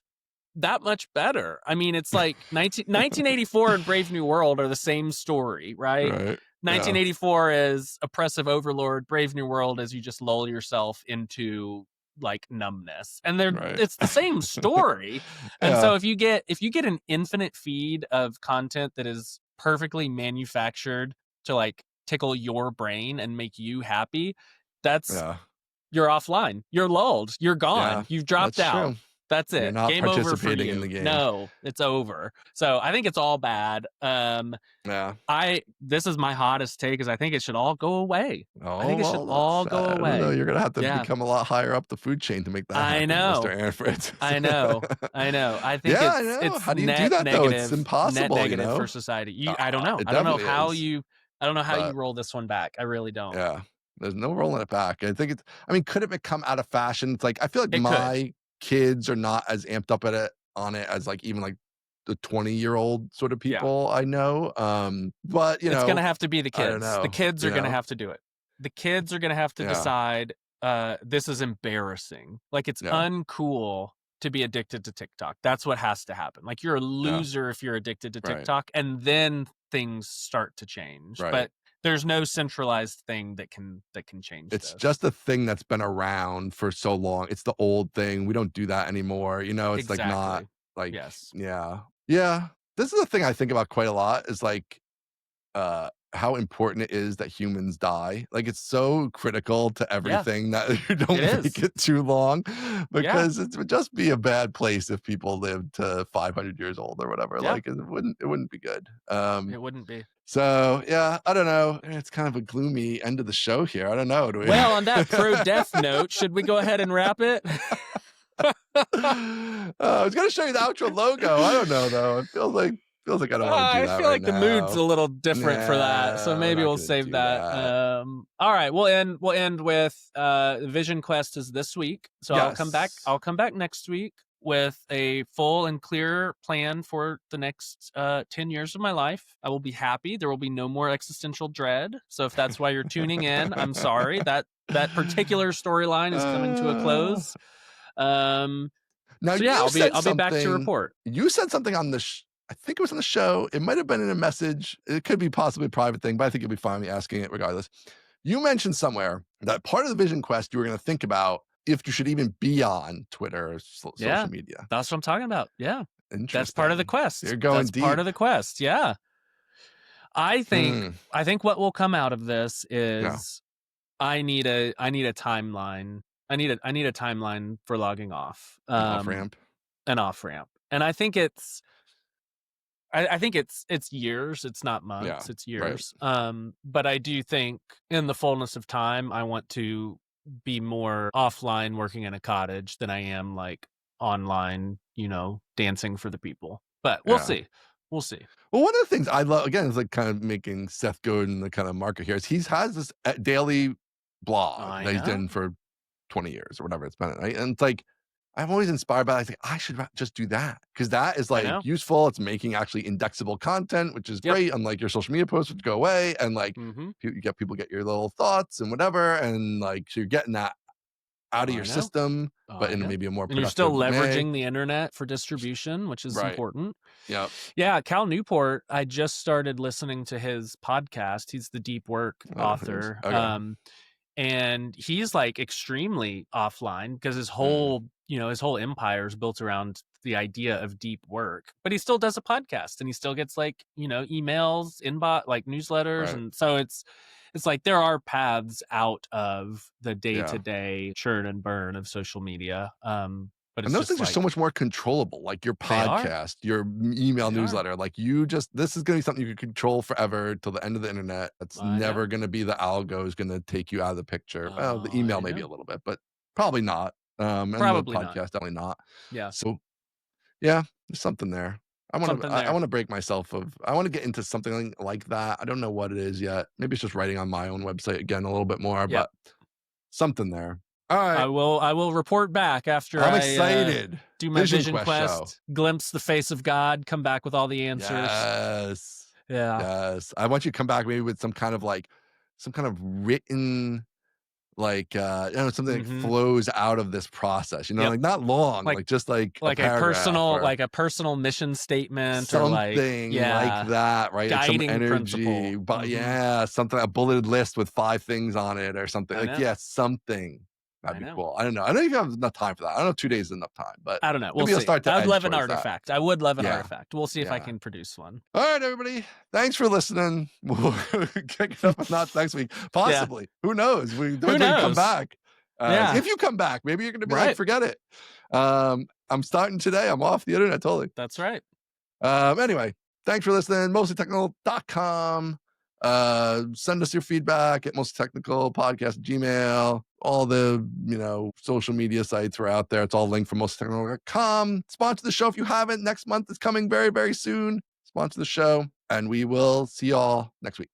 that much better. I mean, it's like 1984 and Brave New World are the same story, right?
Right.
1984 is oppressive overlord. Brave New World is you just lull yourself into like numbness, and
Right.
it's the same story. And
Yeah.
so if you get an infinite feed of content that is perfectly manufactured to, like, tickle your brain and make you happy, that's
Yeah.
you're offline. You're lulled. You're
Yeah.
gone. You've dropped
That's
out.
true.
That's
You're
it.
not
Game over for
participating in
you.
the game.
No, it's over. So I think it's all bad.
Yeah.
I This is my hottest take is I think it should all go away. I
Oh,
think it should
well,
all
that's
go
I don't know.
away.
You're gonna have to
Yeah.
become a lot higher up the food chain to make that
I
happen, Mr.
know.
Aaron Fritz.
I know. I know. I think
Yeah, I know.
it's
How do you do that though? It's
net
impossible, you
negative for
know?
society. I don't know.
It definitely is.
I don't know how you
But
roll this one back. I really don't.
yeah, there's no rolling it back. I think it's I mean, could it become out of fashion? It's like I feel like
It could.
my kids are not as amped up at it on it as like even like the 20-year-old sort of
Yeah.
people I know. But
It's gonna have to be the
I don't
kids. The
know,
kids are gonna have to do it. The kids are gonna have to
Yeah,
decide, this is embarrassing. Like, it's
yeah,
uncool to be addicted to TikTok. That's what has to happen. Like, you're a
yeah,
loser if you're addicted to
right,
TikTok, and then things start to change.
right.
But there's no centralized thing that can change
It's
this.
just a thing that's been around for so long. It's the old thing. We don't do that anymore. It's like not
Exactly.
like
Yes.
yeah. Yeah. This is a thing I think about quite a lot is like how important it is that humans die. Like it's so critical to
Yeah,
everything that you
it
don't make
is.
it too long
Yeah,
because it would just be a bad place if people lived to 500 years old or whatever.
yeah,
Like it wouldn't be good.
it wouldn't be.
So yeah, I don't know. It's kind of a gloomy end of the show here. I don't know. Do we
Well, on that pro-death note, should we go ahead and wrap it?
I was gonna show you the outro logo. I don't know though. It feels like I don't want to do
I
that
feel
right
like the mood's
now.
a little different for that, so
Nah, we're
maybe
not
we'll
gonna
save
do
that.
that.
All right, we'll end with Vision Quest is this week, so
Yes.
I'll come back next week with a full and clear plan for the next 10 years of my life. I will be happy. There will be no more existential dread. So if that's why you're tuning in, I'm sorry. That particular storyline is coming to a
Uh,
close. Um
Now
so yeah,
you said
I'll be back to
something.
report.
You said something on the. I think it was on the show. It might have been in a message. It could be possibly a private thing, but I think you'll be fine me asking it regardless. You mentioned somewhere that part of the Vision Quest you were going to think about if you should even be on Twitter or
Yeah.
social media.
That's what I'm talking about. Yeah. That's part of the
Interesting.
quest.
You're going
That's part
deep.
of the quest. Yeah. I think
Hmm.
I think what will come out of this
Yeah.
is I need a timeline. I need a timeline for logging off.
An off ramp.
An off ramp. And I think it's years, it's not
Yeah.
months, it's
Right.
years. But I do think in the fullness of time, I want to be more offline working in a cottage than I am like online, dancing for the people. But we'll
Yeah.
see. We'll see.
Well, one of the things I love again is like kind of making Seth Godin the kind of market here is he has this daily blog
I
that he's
know.
done for 20 years or whatever it's been. Right? And it's like I'm always inspired by that. I think I should just do that because that is
I
like
know.
useful. It's making actually indexable content, which is
Yep.
great. Unlike your social media posts, which go away, and like
Mhm.
you get people get your little thoughts and whatever, and like so you're getting that out of
I
your
know.
system, but
I
in
know.
maybe a more
And you're still
productive way.
leveraging the internet for distribution, which is
Right.
important.
Yep.
Yeah, Cal Newport, I just started listening to his podcast. He's the deep work
I don't know who it is.
author.
Okay.
And he's like extremely offline because
Mm,
his whole empire is built around the idea of deep work. But he still does a podcast and he still gets like, emails, inbox, like newsletters.
right.
And so it's like there are paths out of the
Yeah.
day-to-day churn and burn of social media. But
And
it's
those
just
things are so
like
much more controllable, like your
they are.
podcast, your email
They are.
newsletter. Like this is going to be something you can control forever till the end of the internet. It's
I know.
never going to be the algo is going to take you out of the picture. Well, the
I
email maybe a
know.
little bit, but probably not. And the
Probably not.
podcast definitely not.
Yeah.
So yeah, there's something there. I want to
Something
I
there.
want to break myself of I want to get into something like that. I don't know what it is yet. Maybe it's just writing on my own website again a little bit more,
Yep.
but something there. All right.
I will report back after
I'm
I
excited.
do my
Vision
vision
Quest show.
quest, glimpse the face of God, come back with all the answers.
Yes.
Yeah.
Yes. I want you to come back maybe with some kind of written, like, something that
Mhm.
flows out of this process,
Yep.
like not long,
Like
like just like a
like
paragraph or
a personal mission statement or like
something like
yeah,
that, right? Like some
guiding
energy,
principle.
but
Mhm.
yeah, something, a bulleted list with 5 things on it or something.
I
Like,
know.
yeah, something. That'd
I
be
know.
cool. I don't know. I don't even have enough time for that. I don't know if 2 days is enough time, but
I don't know. We'll
maybe I'll
see.
start to
I would
edge
love an
towards that.
artifact. I would love an
Yeah.
artifact. We'll see if I
Yeah.
can produce one.
All right, everybody. Thanks for listening. We'll kick it up a notch next week.
Yeah.
Possibly. Who knows? We
Who
depends when you come
knows?
back.
Yeah.
If you come back, maybe you're gonna be like,
Right.
forget it. I'm starting today. I'm off the internet totally.
That's right.
Anyway, thanks for listening. Mostlytechnical.com. Send us your feedback at mostlytechnicalpodcast@gmail. All the social media sites are out there. It's all linked from mostlytechnical.com. Sponsor the show if you haven't. Next month is coming very, very soon. Sponsor the show, and we will see y'all next week.